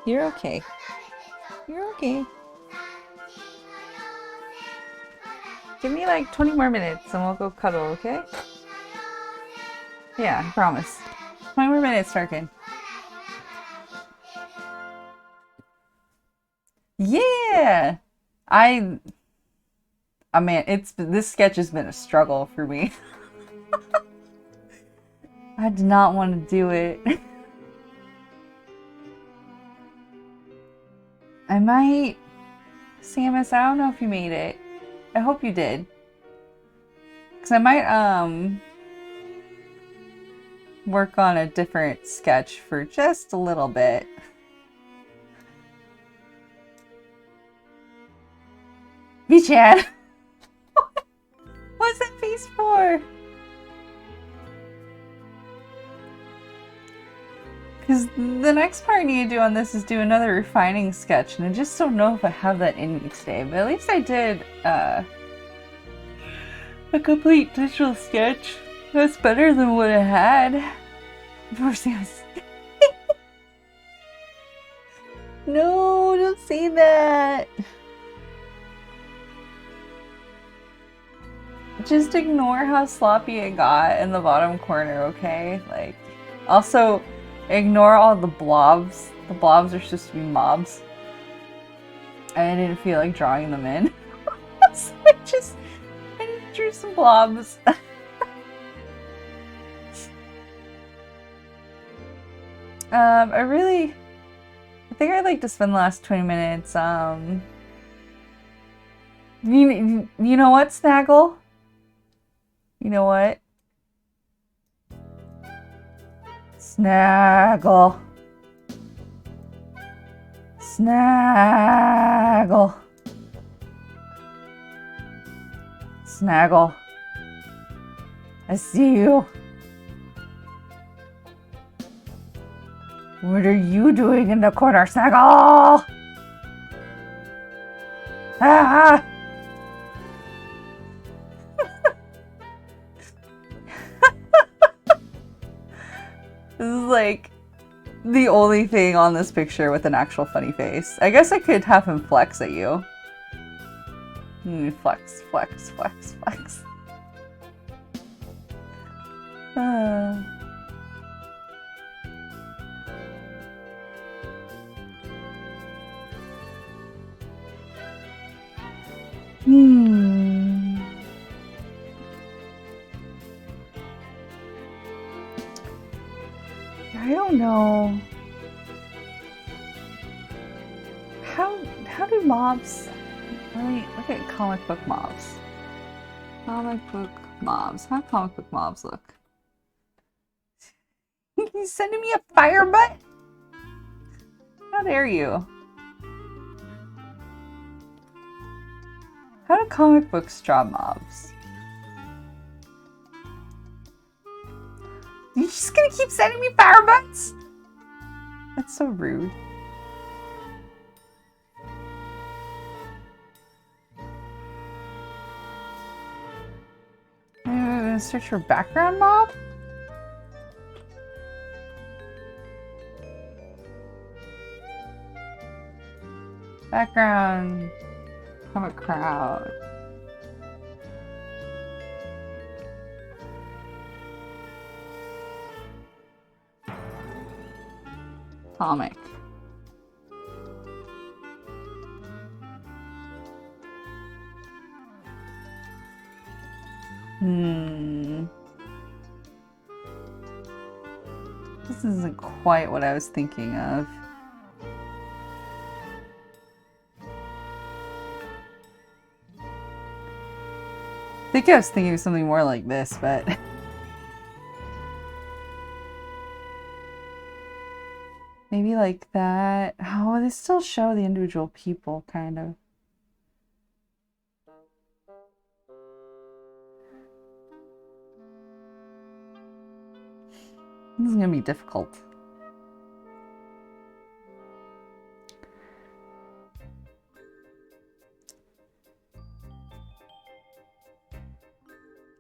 You're okay. You're okay. Give me like 20 more minutes and we'll go cuddle, okay? Yeah, I promise. 20 more minutes, Tarkin. Yeah! I mean, this sketch has been a struggle for me. I did not want to do it. I might... Samus, I don't know if you made it. I hope you did. Because I might, work on a different sketch for just a little bit. V-Chan! What's that face for? Because the next part I need to do on this is do another refining sketch, and I just don't know if I have that in me today. But at least I did a complete digital sketch. That's better than what I had. Poor Samus. No, don't say that. Just ignore how sloppy it got in the bottom corner, okay? Like, also... ignore all the blobs. The blobs are supposed to be mobs. I didn't feel like drawing them in. So I just drew some blobs. I think I'd like to spend the last 20 minutes, you know what, Snaggle? You know what? Snaggle. Snaggle. Snaggle. I see you. What are you doing in the corner, Snaggle? Ah! This is like the only thing on this picture with an actual funny face. I guess I could have him flex at you. Flex, flex, flex, flex. I don't know. How do mobs... Let me look at comic book mobs. Comic book mobs. How do comic book mobs look? He's sending me a fire butt? How dare you? How do comic books draw mobs? You just gonna keep sending me fire butts? That's so rude. I'm gonna search for background mob? Background comic crowd. Comic. This isn't quite what I was thinking of. I think I was thinking of something more like this, but... Maybe like that. Oh, they still show the individual people, kind of. This is gonna be difficult.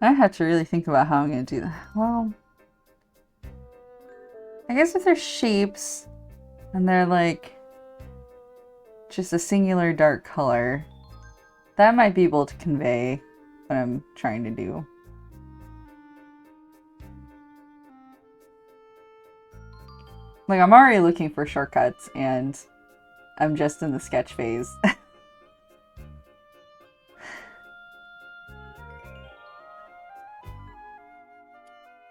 I have to really think about how I'm gonna do that. Well, I guess if they're shapes and they're like just a singular dark color, that might be able to convey what I'm trying to do. Like, I'm already looking for shortcuts and I'm just in the sketch phase.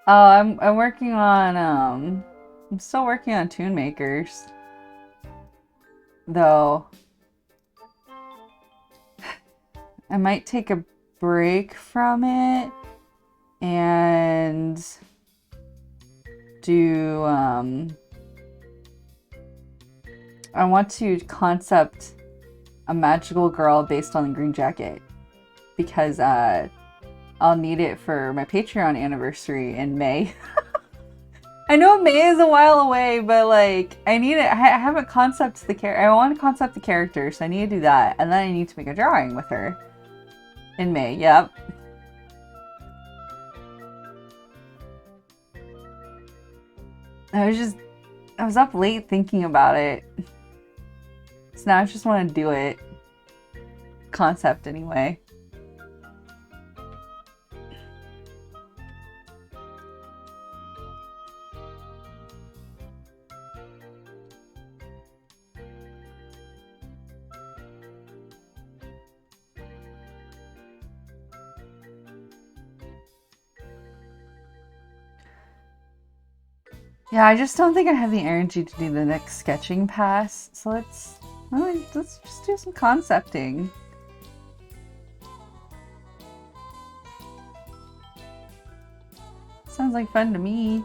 Oh, I'm working on I'm still working on Toonmakers. Though I might take a break from it and do I want to concept a magical girl based on the green jacket because I'll need it for my Patreon anniversary in May. I know May is a while away, but like I need it. I haven't concepted the character. I want to concept the character, so I need to do that, and then I need to make a drawing with her in May. Yep. I was up late thinking about it. So now I just want to do it. Concept anyway. Yeah, I just don't think I have the energy to do the next sketching pass. So let's just do some concepting. Sounds like fun to me.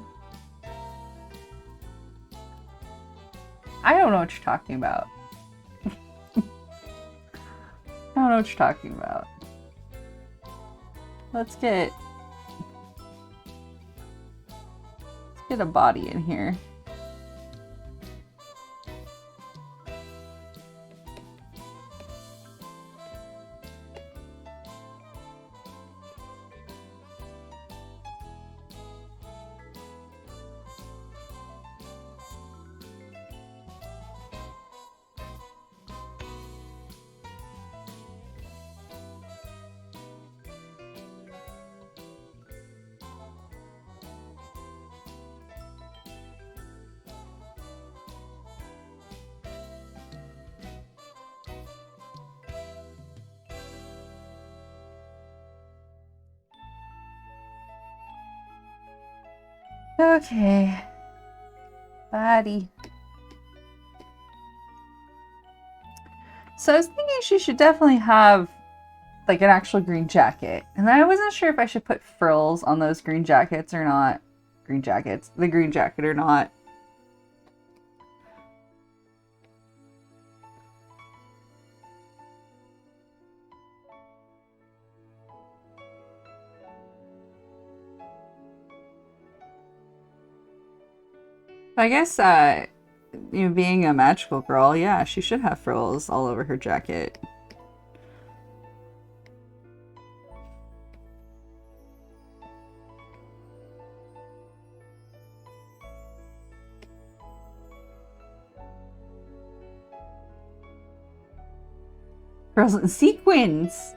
I don't know what you're talking about. I don't know what you're talking about. Let's get a body in here. Okay. Body. So I was thinking she should definitely have like an actual green jacket. And then I wasn't sure if I should put frills on those green jackets or not. Green jackets. The green jacket or not. I guess, being a magical girl, yeah, she should have frills all over her jacket. Frills and sequins!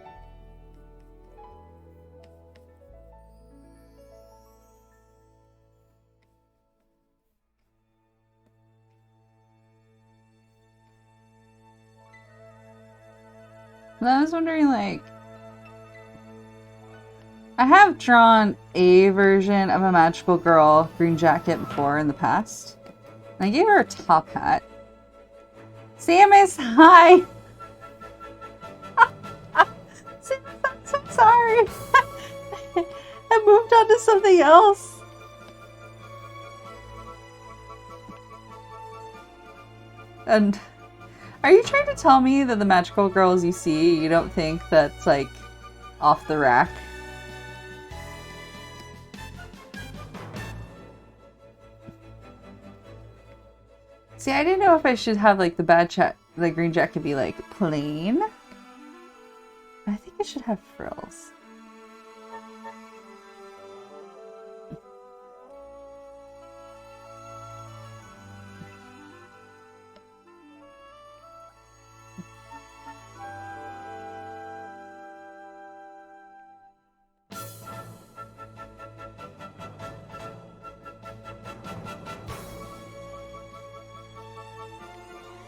I was wondering, like, I have drawn a version of a magical girl green jacket before in the past. And I gave her a top hat. Samus, hi! Samus, I'm so sorry. I moved on to something else. And are you trying to tell me that the magical girls you see, you don't think that's, like, off the rack? See, I didn't know if I should have, like, the green jacket be, like, plain. I think it should have frills.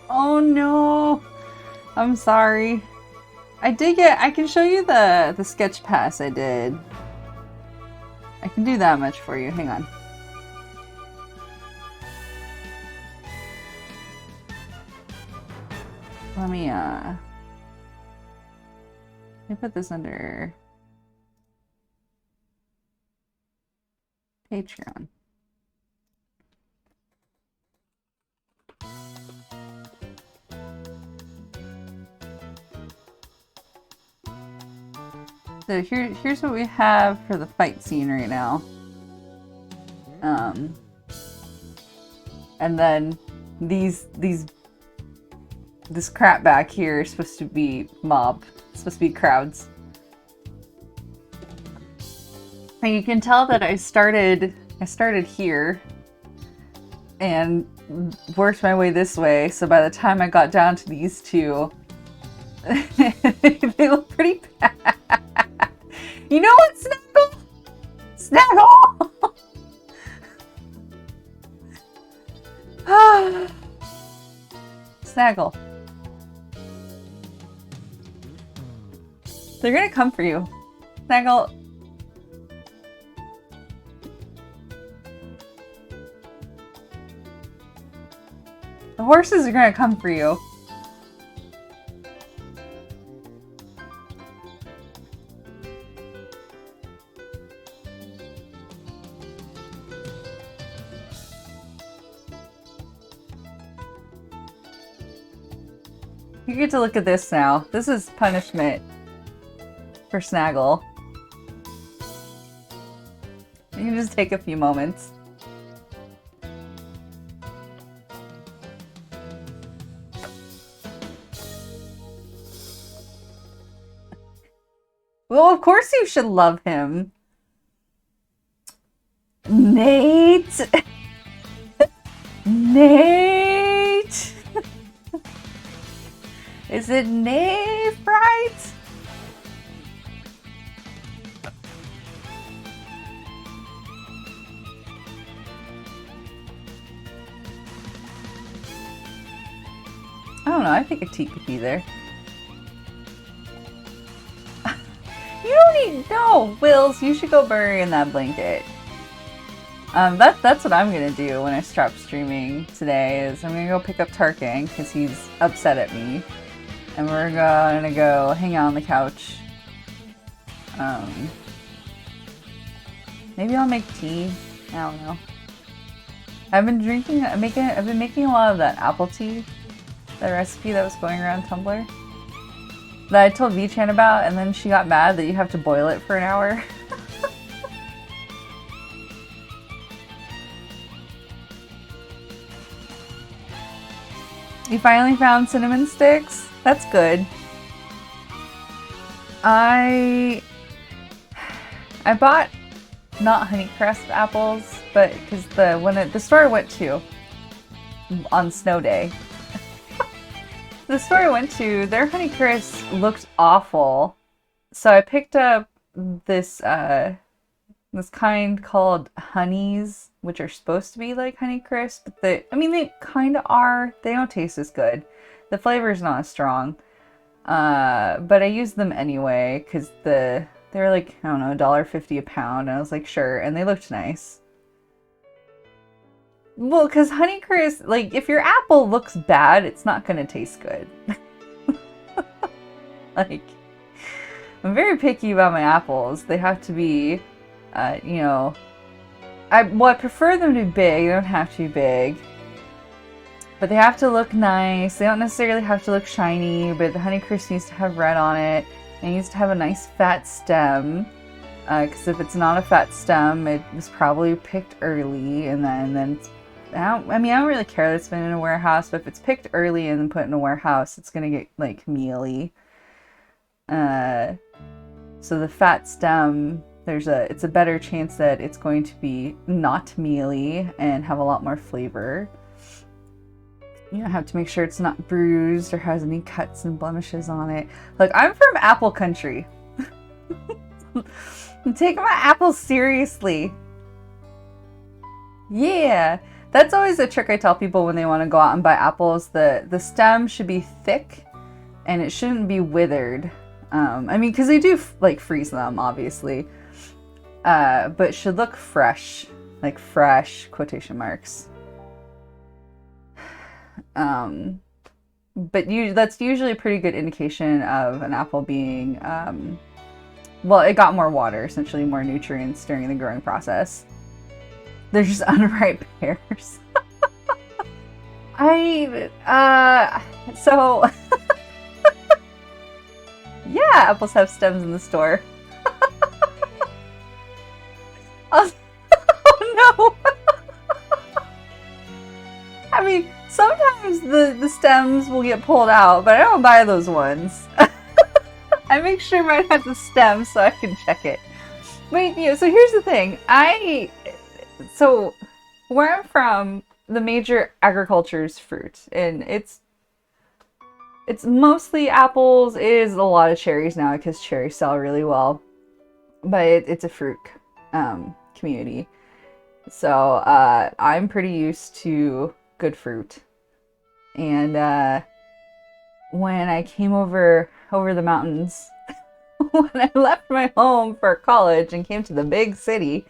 Oh no! I'm sorry. I can show you the sketch pass I did. I can do that much for you. Hang on. Let me put this under Patreon. So here's what we have for the fight scene right now. And then this crap back here is supposed to be mob. It's supposed to be crowds. And you can tell that I started here and worked my way this way. So by the time I got down to these two, they look pretty bad. You know what, Snaggle? Snaggle! Snaggle. They're gonna come for you. Snaggle. The horses are gonna come for you. You get to look at this now. This is punishment for Snaggle. You can just take a few moments. Well, of course you should love him. Nate! Nate! Is it Nate, right? I don't know, I think a T could be there. You don't need... No, Wills, you should go bury in that blanket. That's what I'm gonna do when I stop streaming today. Is I'm gonna go pick up Tarkin because he's upset at me, and we're gonna go hang out on the couch. Maybe I'll make tea. I don't know. I've been making a lot of that apple tea, the recipe that was going around Tumblr that I told V-Chan about, and then she got mad that you have to boil it for an hour. You finally found cinnamon sticks? That's good. I bought not Honeycrisp apples, but because the store I went to on snow day, the store I went to, their Honeycrisp looked awful. So I picked up this this kind called Honeys, which are supposed to be like Honeycrisp, but they kind of are. They don't taste as good. The flavor is not as strong. But I used them anyway because they were like, I don't know, $1.50 a pound. And I was like, sure, and they looked nice. Well, because Honeycrisp, like, if your apple looks bad, it's not gonna taste good. Like, I'm very picky about my apples. They have to be, you know, I prefer them to be big. They don't have to be big. But they have to look nice. They don't necessarily have to look shiny, but the Honeycrisp needs to have red on it. It needs to have a nice fat stem. Because if it's not a fat stem, it was probably picked early, and then I don't really care that it's been in a warehouse, but if it's picked early and then put in a warehouse, it's gonna get like mealy. So the fat stem, it's a better chance that it's going to be not mealy and have a lot more flavor. You have to make sure it's not bruised or has any cuts and blemishes on it. Look, I'm from apple country. I'm taking my apples seriously. Yeah. That's always a trick I tell people when they want to go out and buy apples. The stem should be thick and it shouldn't be withered. Because they do like freeze them, obviously. But it should look fresh. Like fresh, quotation marks. But that's usually a pretty good indication of an apple being, well, it got more water, essentially more nutrients during the growing process. They're just unripe pears. So, yeah, apples have stems in the store. Oh no! Sometimes the stems will get pulled out, but I don't buy those ones. I make sure mine has a stem so I can check it. But, so here's the thing. So where I'm from, the major agriculture is fruit, and it's mostly apples. It is a lot of cherries now because cherries sell really well, but it's a fruit community. So I'm pretty used to good fruit. And when I came over the mountains, when I left my home for college and came to the big city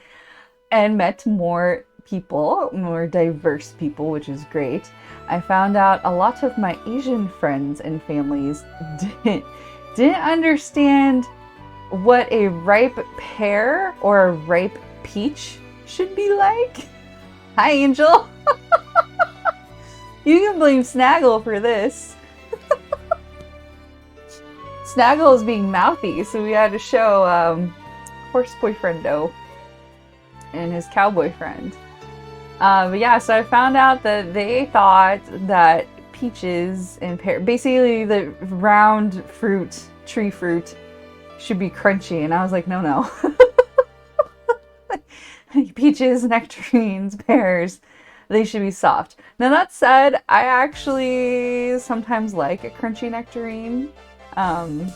and met more people, more diverse people, which is great, I found out a lot of my Asian friends and families didn't understand what a ripe pear or a ripe peach should be like. Hi, Angel. You can blame Snaggle for this. Snaggle is being mouthy, so we had to show horse boyfriendo and his cowboy friend. But yeah, so I found out that they thought that peaches and pear, basically the round fruit, tree fruit, should be crunchy, and I was like, no. Peaches, nectarines, pears, they should be soft. Now that said, I actually sometimes like a crunchy nectarine. I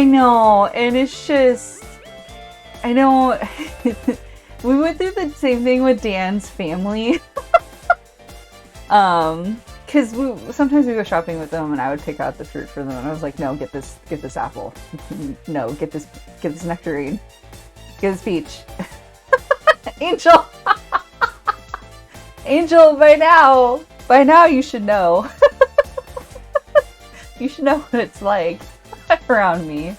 know, and it's just, I know, we went through the same thing with Dan's family. Because because sometimes we go shopping with them, and I would pick out the fruit for them, and I was like, no, get this apple. No, get this nectarine. Get this peach. Angel. Angel, by now you should know. You should know what it's like around me.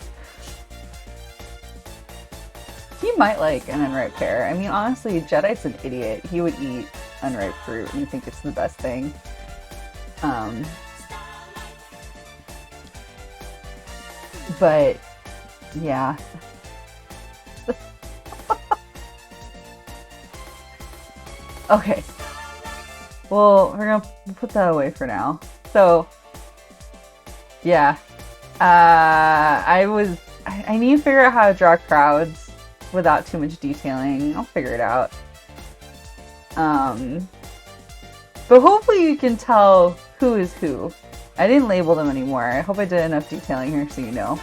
He might like an unripe pear. I mean, honestly, Jedi's an idiot. He would eat unripe fruit and think it's the best thing. But yeah. Okay. Well, we're gonna put that away for now. So yeah. I need to figure out how to draw crowds without too much detailing. I'll figure it out. But hopefully you can tell who is who. I didn't label them anymore. I hope I did enough detailing here so you know.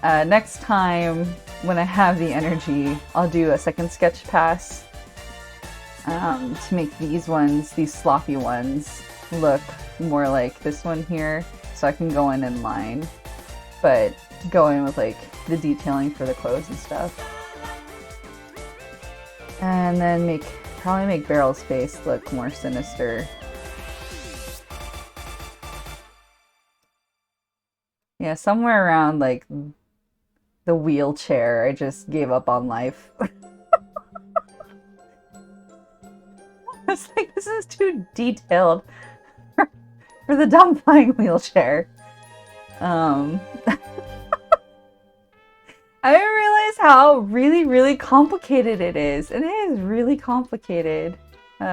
Next time, when I have the energy, I'll do a second sketch pass to make these sloppy ones, look more like this one here, so I can go in line, but go in with like the detailing for the clothes and stuff. And then probably make Barrel's face look more sinister. Yeah, somewhere around like the wheelchair, I just gave up on life. I was like, this is too detailed for the dumb flying wheelchair. I didn't realize how really, really complicated it is. And it is really complicated. So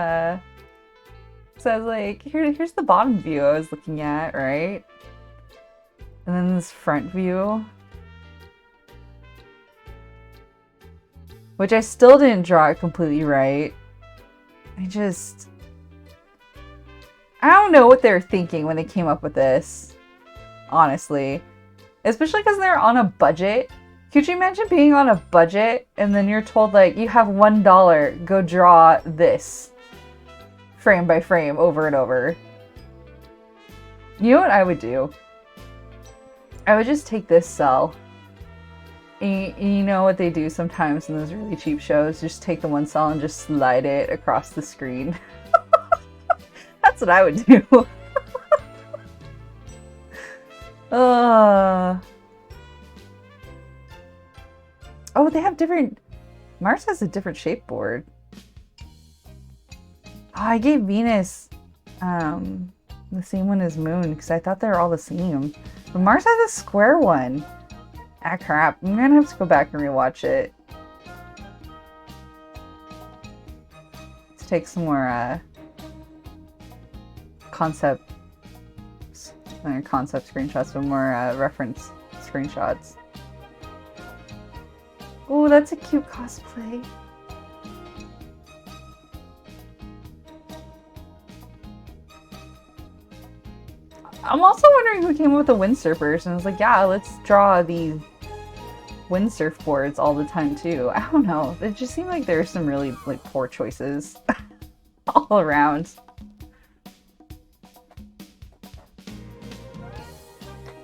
I was like, here's the bottom view I was looking at, right? And then this front view. Which I still didn't draw it completely right. I don't know what they were thinking when they came up with this. Honestly. Especially because they're on a budget. Could you imagine being on a budget and then you're told, like, you have $1, go draw this frame by frame over and over? You know what I would do? I would just take this cell. And you know what they do sometimes in those really cheap shows? Just take the one cell and just slide it across the screen. That's what I would do. Oh, they have different... Mars has a different shape board. Oh, I gave Venus the same one as Moon because I thought they were all the same. But Mars has a square one. Ah, crap. I'm gonna have to go back and rewatch it. Let's take some more concept screenshots, some more reference screenshots. Oh, that's a cute cosplay. I'm also wondering who came up with the windsurfers, and I was like, yeah, let's draw these windsurf boards all the time too. I don't know. It just seemed like there were some really like poor choices all around.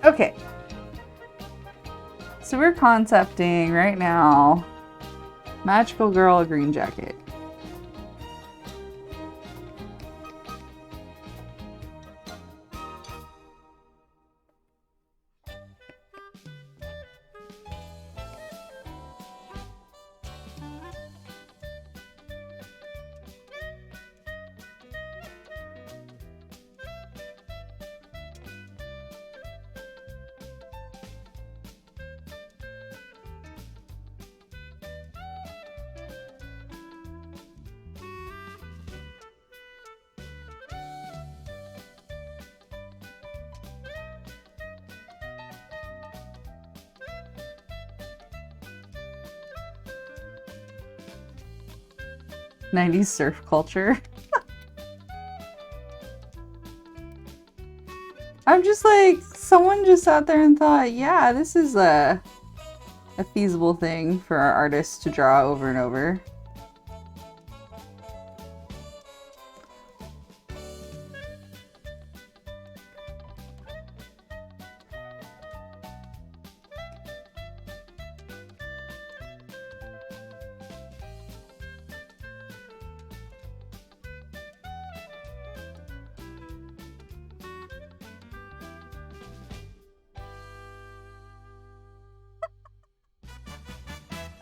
Okay. So we're concepting right now Magical Girl Green Jacket. '90s surf culture. I'm just like, someone just sat there and thought, yeah, this is a feasible thing for our artists to draw over and over.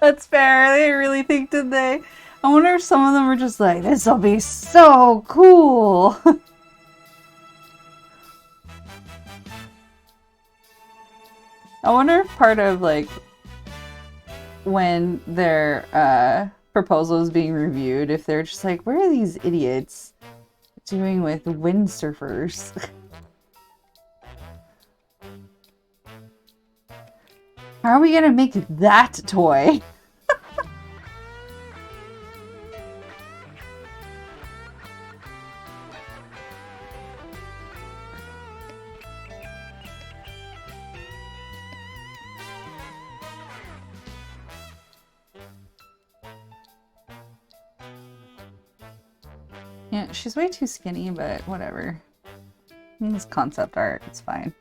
That's fair. They really think, did they? I wonder if some of them were just like, this'll be so cool. I wonder if part of, like, when their proposal is being reviewed, if they're just like, what are these idiots doing with windsurfers? How are we gonna make that toy? Yeah, she's way too skinny, but whatever. It's concept art, it's fine.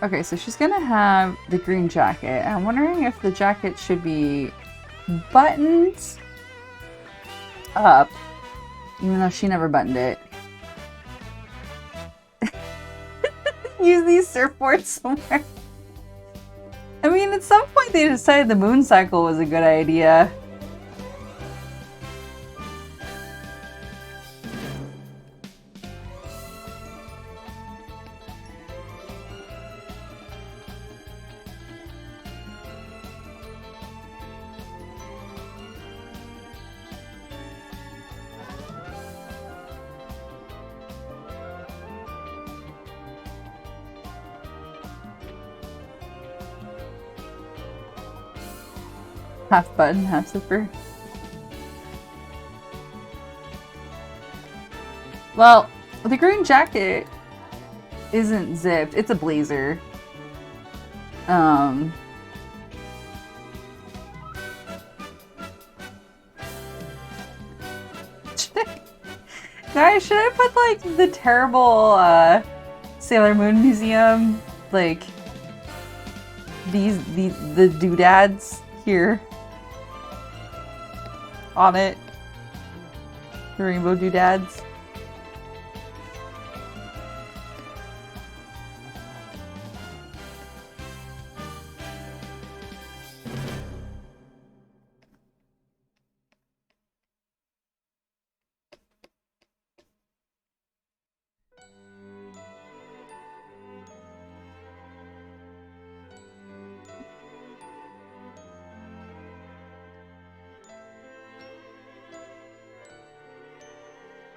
Okay, so she's gonna have the green jacket. I'm wondering if the jacket should be buttoned up, even though she never buttoned it. Use these surfboards somewhere. I mean, at some point they decided the moon cycle was a good idea. Half button, half zipper. Well, the green jacket isn't zipped. It's a blazer. Guys, should I put, like, the terrible Sailor Moon museum, like, the doodads here on it? The rainbow doodads.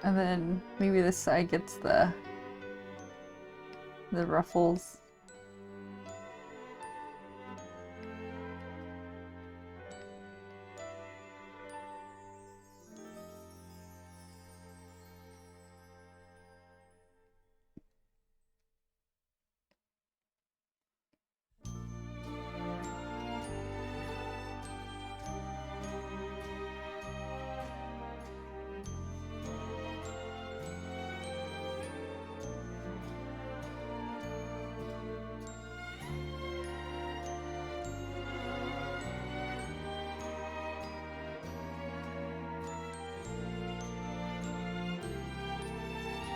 And then maybe this side gets the ruffles.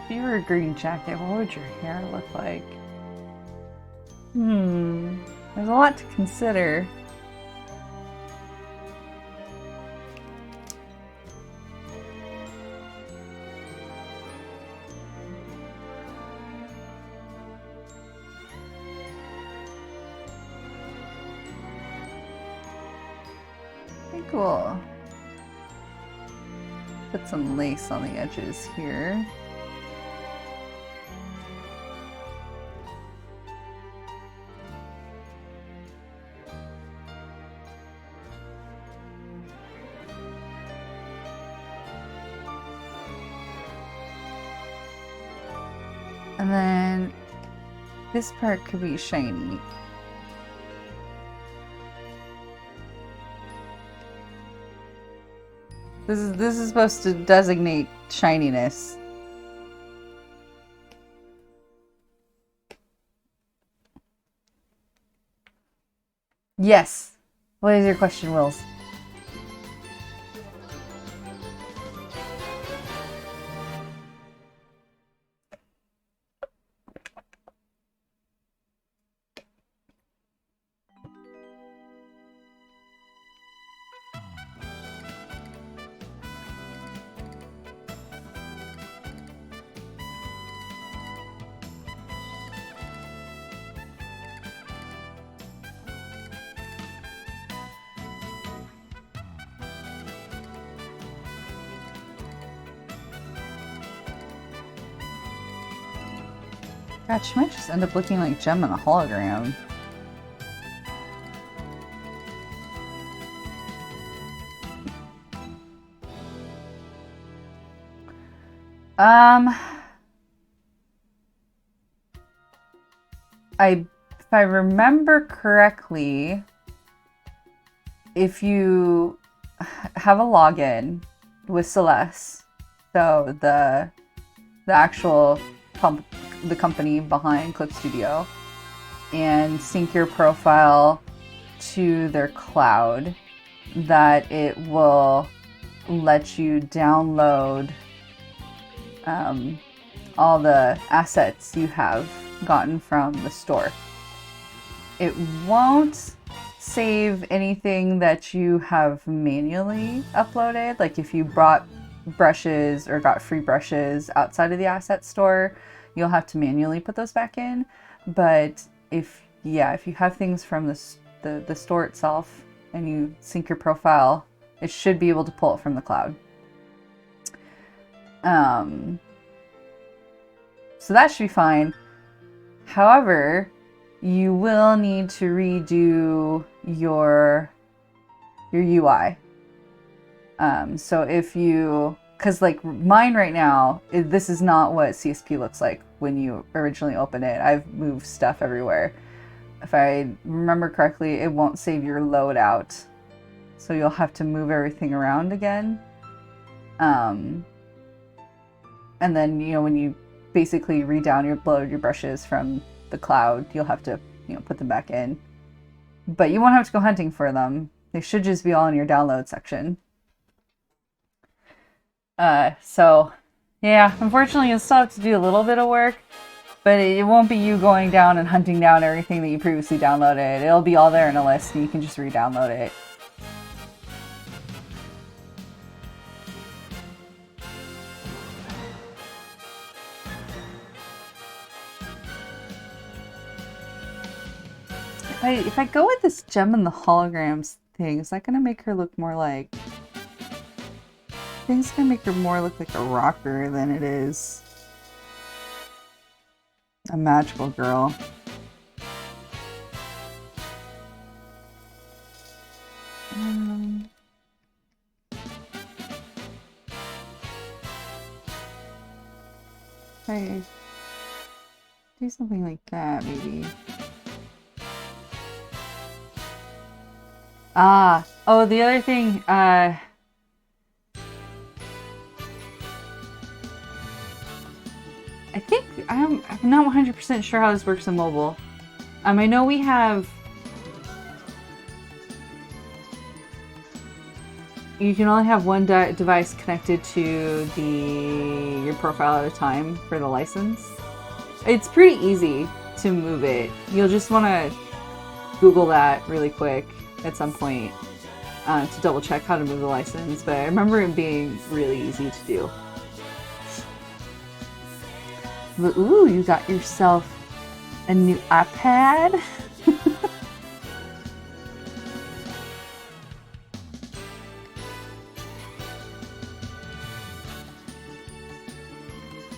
If you were a green jacket, what would your hair look like? There's a lot to consider. Pretty cool. Put some lace on the edges here. And then this part could be shiny. This is supposed to designate shininess. Yes. What is your question, Wills? God, she might just end up looking like Gem in a hologram. If I remember correctly, if you have a login with Celeste, so the actual the company behind Clip Studio, and sync your profile to their cloud, that it will let you download all the assets you have gotten from the store. It won't save anything that you have manually uploaded. Like if you brought brushes or got free brushes outside of the asset store, you'll have to manually put those back in. But if you have things from the store itself and you sync your profile, it should be able to pull it from the cloud. So that should be fine. However, you will need to redo your UI. So if you, because like mine right now, this is not what CSP looks like when you originally open it. I've moved stuff everywhere. If I remember correctly, it won't save your loadout. So you'll have to move everything around again. And then, you know, when you basically redownload your brushes from the cloud, you'll have to, you know, put them back in. But you won't have to go hunting for them. They should just be all in your download section. So yeah, unfortunately you'll still have to do a little bit of work, but it won't be you going down and hunting down everything that you previously downloaded. It'll be all there in a list and you can just re-download it. If I go with this Gem in the holograms thing, is that gonna make her look more like... I think it's gonna make her more look like a rocker than it is a magical girl. Hey, do something like that, maybe. Oh, the other thing, I think, I'm not 100% sure how this works in mobile. I know we have... You can only have one device connected to your profile at a time for the license. It's pretty easy to move it. You'll just want to Google that really quick at some point to double check how to move the license, but I remember it being really easy to do. But, ooh, you got yourself a new iPad?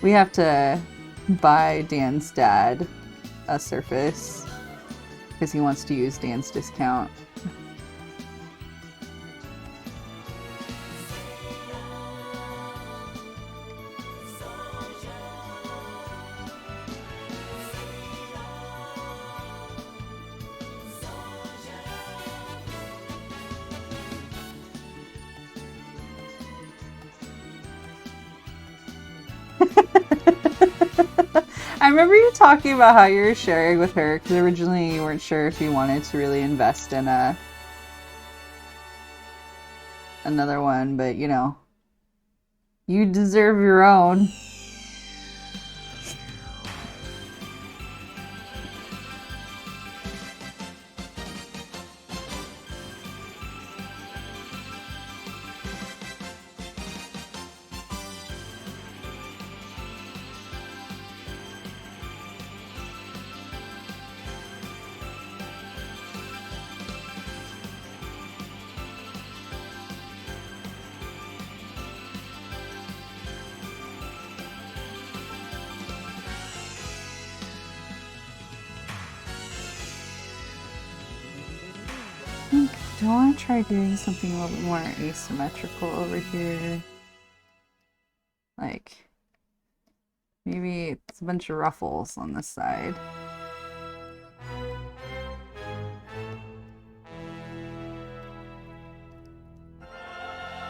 We have to buy Dan's dad a Surface because he wants to use Dan's discount. I remember you talking about how you were sharing with her because originally you weren't sure if you wanted to really invest in another one, but you know, you deserve your own. Do I want to try doing something a little bit more asymmetrical over here? Like, maybe it's a bunch of ruffles on this side.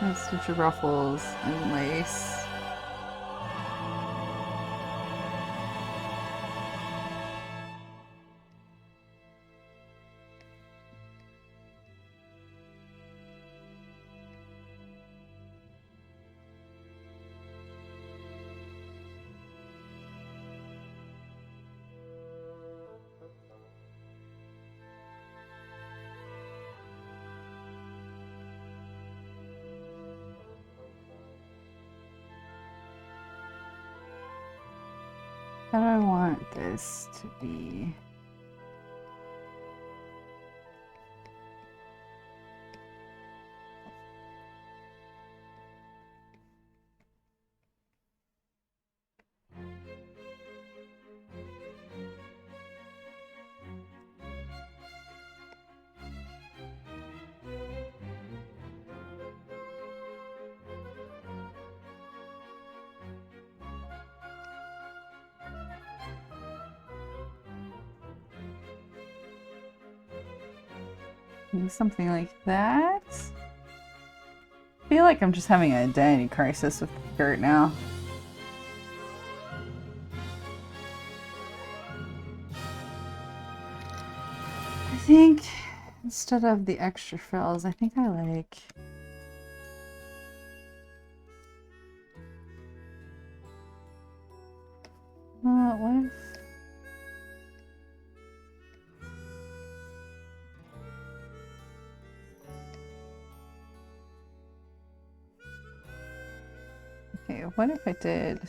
And a stitch of ruffles and lace. How do I want this to be? Something like that. I feel like I'm just having an identity crisis with the skirt now. I think instead of the extra frills, I think I like... what if... Okay, what if I did...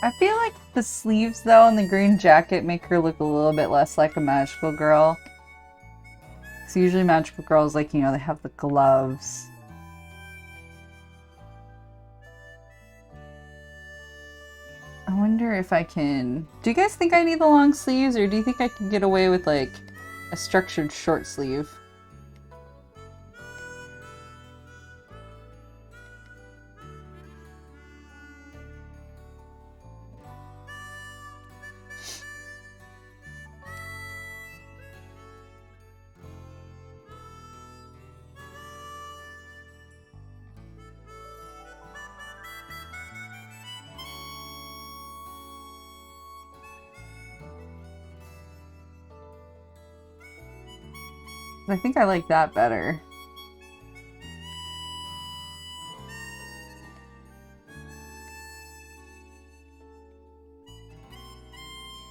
I feel like the sleeves, though, and the green jacket make her look a little bit less like a magical girl. So usually magical girls, like, you know, they have the gloves. I wonder if I can... Do you guys think I need the long sleeves, or do you think I can get away with, like, a structured short sleeve? I think I like that better.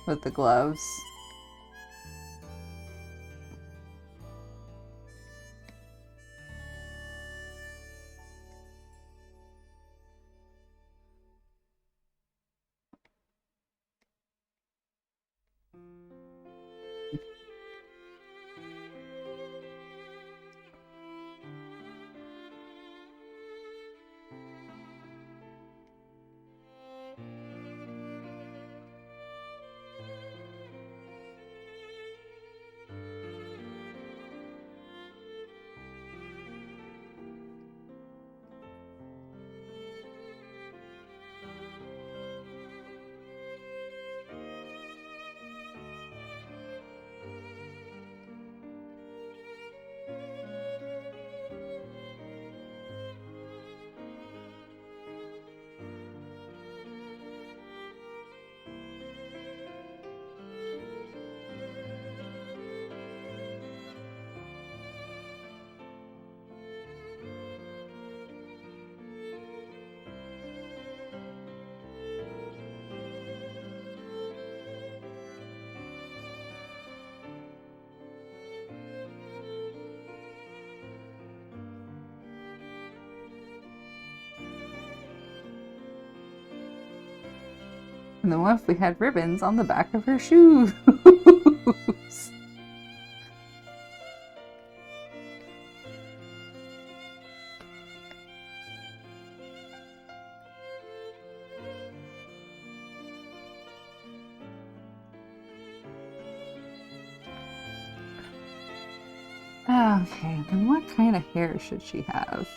With the gloves. And then what if we had ribbons on the back of her shoes? Okay, then what kind of hair should she have?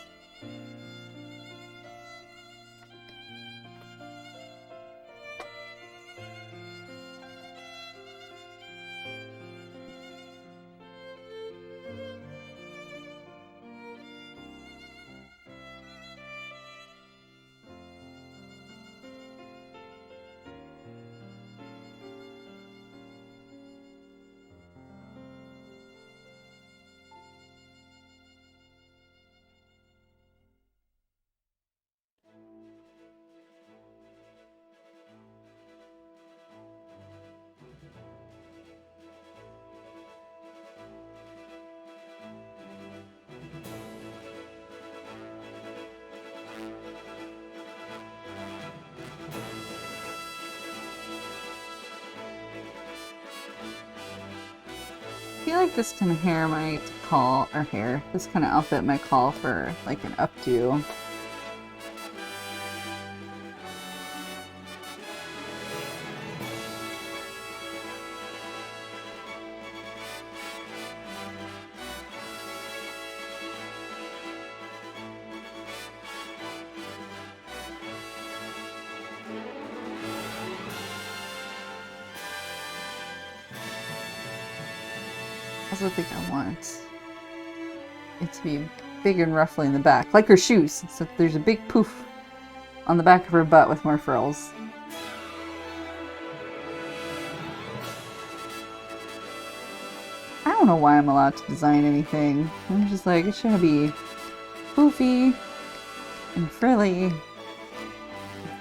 I feel like this kind of hair might call, or hair, this kind of outfit might call for like an updo. I also think I want it to be big and ruffly in the back, like her shoes. So there's a big poof on the back of her butt with more frills. I don't know why I'm allowed to design anything. I'm just like, it should be poofy and frilly, and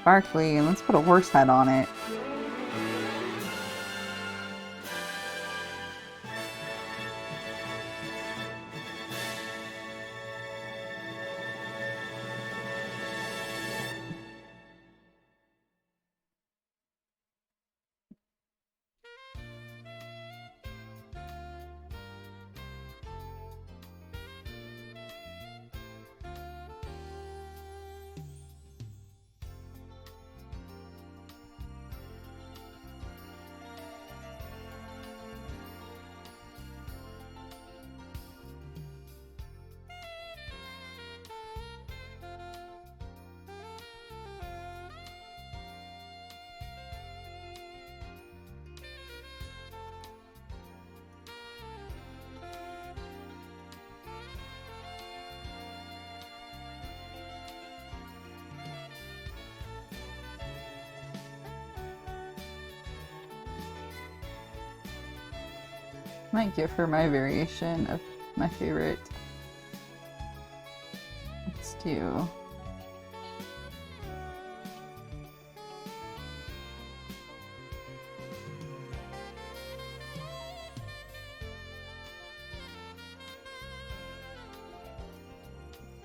sparkly, and let's put a horse head on it. Might give her my variation of my favorite. Let's do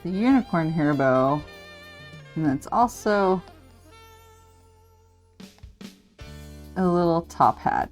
the unicorn hair bow, and then it's also a little top hat.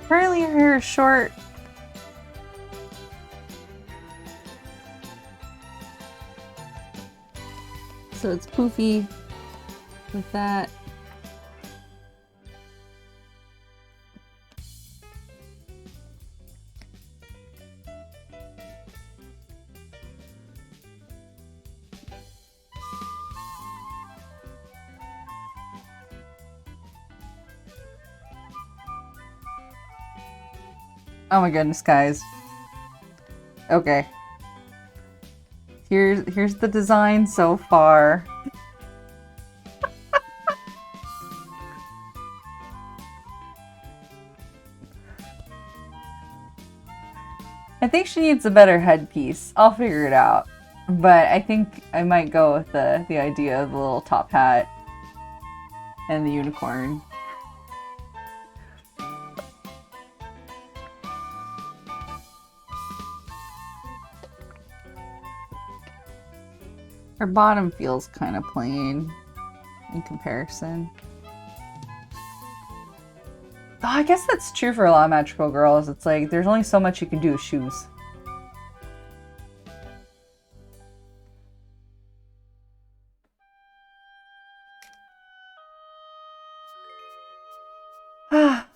Apparently her hair is short. So it's poofy with that. Oh my goodness, guys. Okay. Here's the design so far. I think she needs a better headpiece. I'll figure it out. But I think I might go with the idea of the little top hat and the unicorn. Her bottom feels kind of plain in comparison. Oh, I guess that's true for a lot of magical girls. It's like there's only so much you can do with shoes.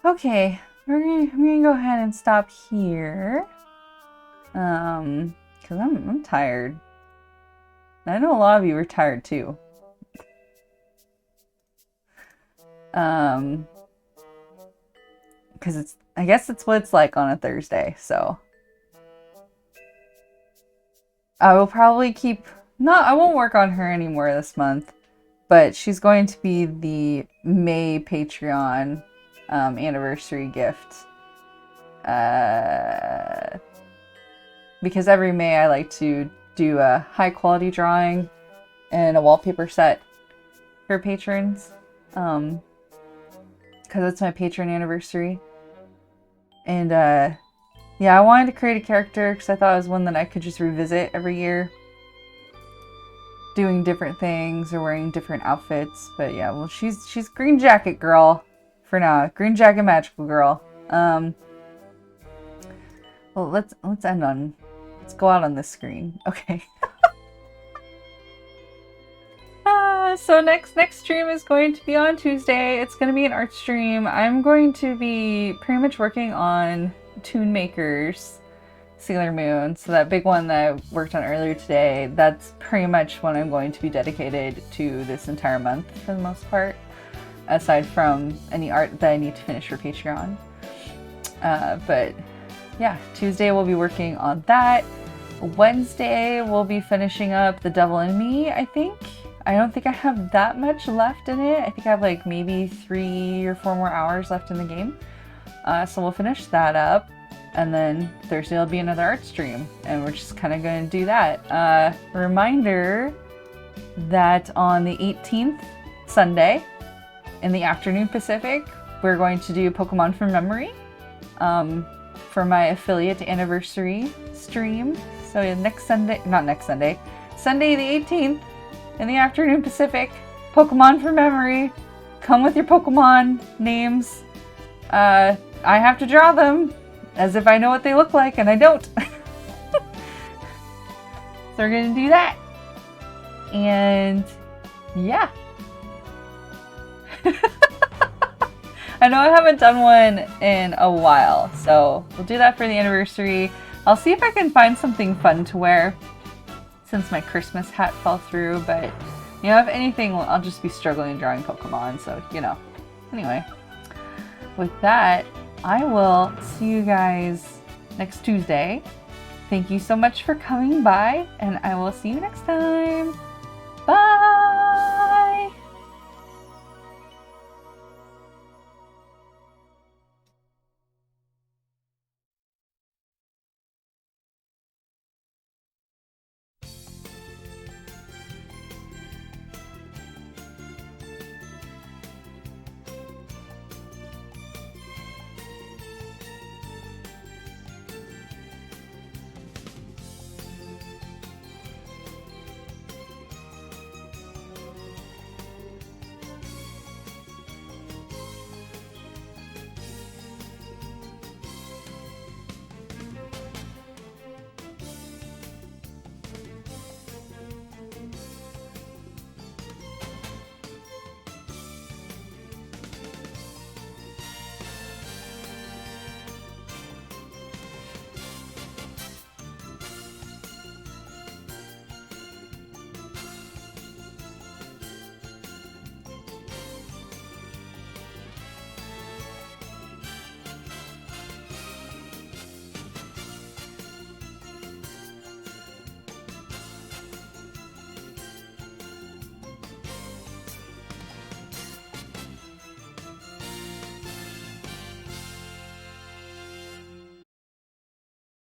Okay, I'm gonna go ahead and stop here. Cause I'm tired. I know a lot of you are tired too. Cause I guess it's what it's like on a Thursday, so. I will probably I won't work on her anymore this month, but she's going to be the May Patreon anniversary gift. Because every May I like to do a high quality drawing and a wallpaper set for patrons. Because it's my patron anniversary. And yeah, I wanted to create a character because I thought it was one that I could just revisit every year. Doing different things or wearing different outfits. But yeah, well she's Green Jacket Girl for now. Green Jacket Magical Girl. Well let's end on, let's go out on this screen. Okay. So next stream is going to be on Tuesday. It's going to be an art stream. I'm going to be pretty much working on Toonmakers Sailor Moon. So that big one that I worked on earlier today, that's pretty much what I'm going to be dedicated to this entire month for the most part. Aside from any art that I need to finish for Patreon. But yeah, Tuesday we'll be working on that. Wednesday we'll be finishing up The Devil in Me, I think. I don't think I have that much left in it. I think I have like maybe 3 or 4 more hours left in the game. So we'll finish that up. And then Thursday will be another art stream. And we're just kind of going to do that. Reminder that on the 18th, Sunday, in the afternoon Pacific, we're going to do Pokemon from Memory for my affiliate anniversary stream. So next Sunday, not next Sunday, Sunday the 18th, in the afternoon Pacific, Pokemon from Memory. Come with your Pokemon names. I have to draw them as if I know what they look like, and I don't. So we're gonna do that. And yeah. I know I haven't done one in a while, so we'll do that for the anniversary. I'll see if I can find something fun to wear since my Christmas hat fell through, but you know, if anything, I'll just be struggling drawing Pokemon, so you know. Anyway, with that, I will see you guys next Tuesday. Thank you so much for coming by, and I will see you next time. Bye!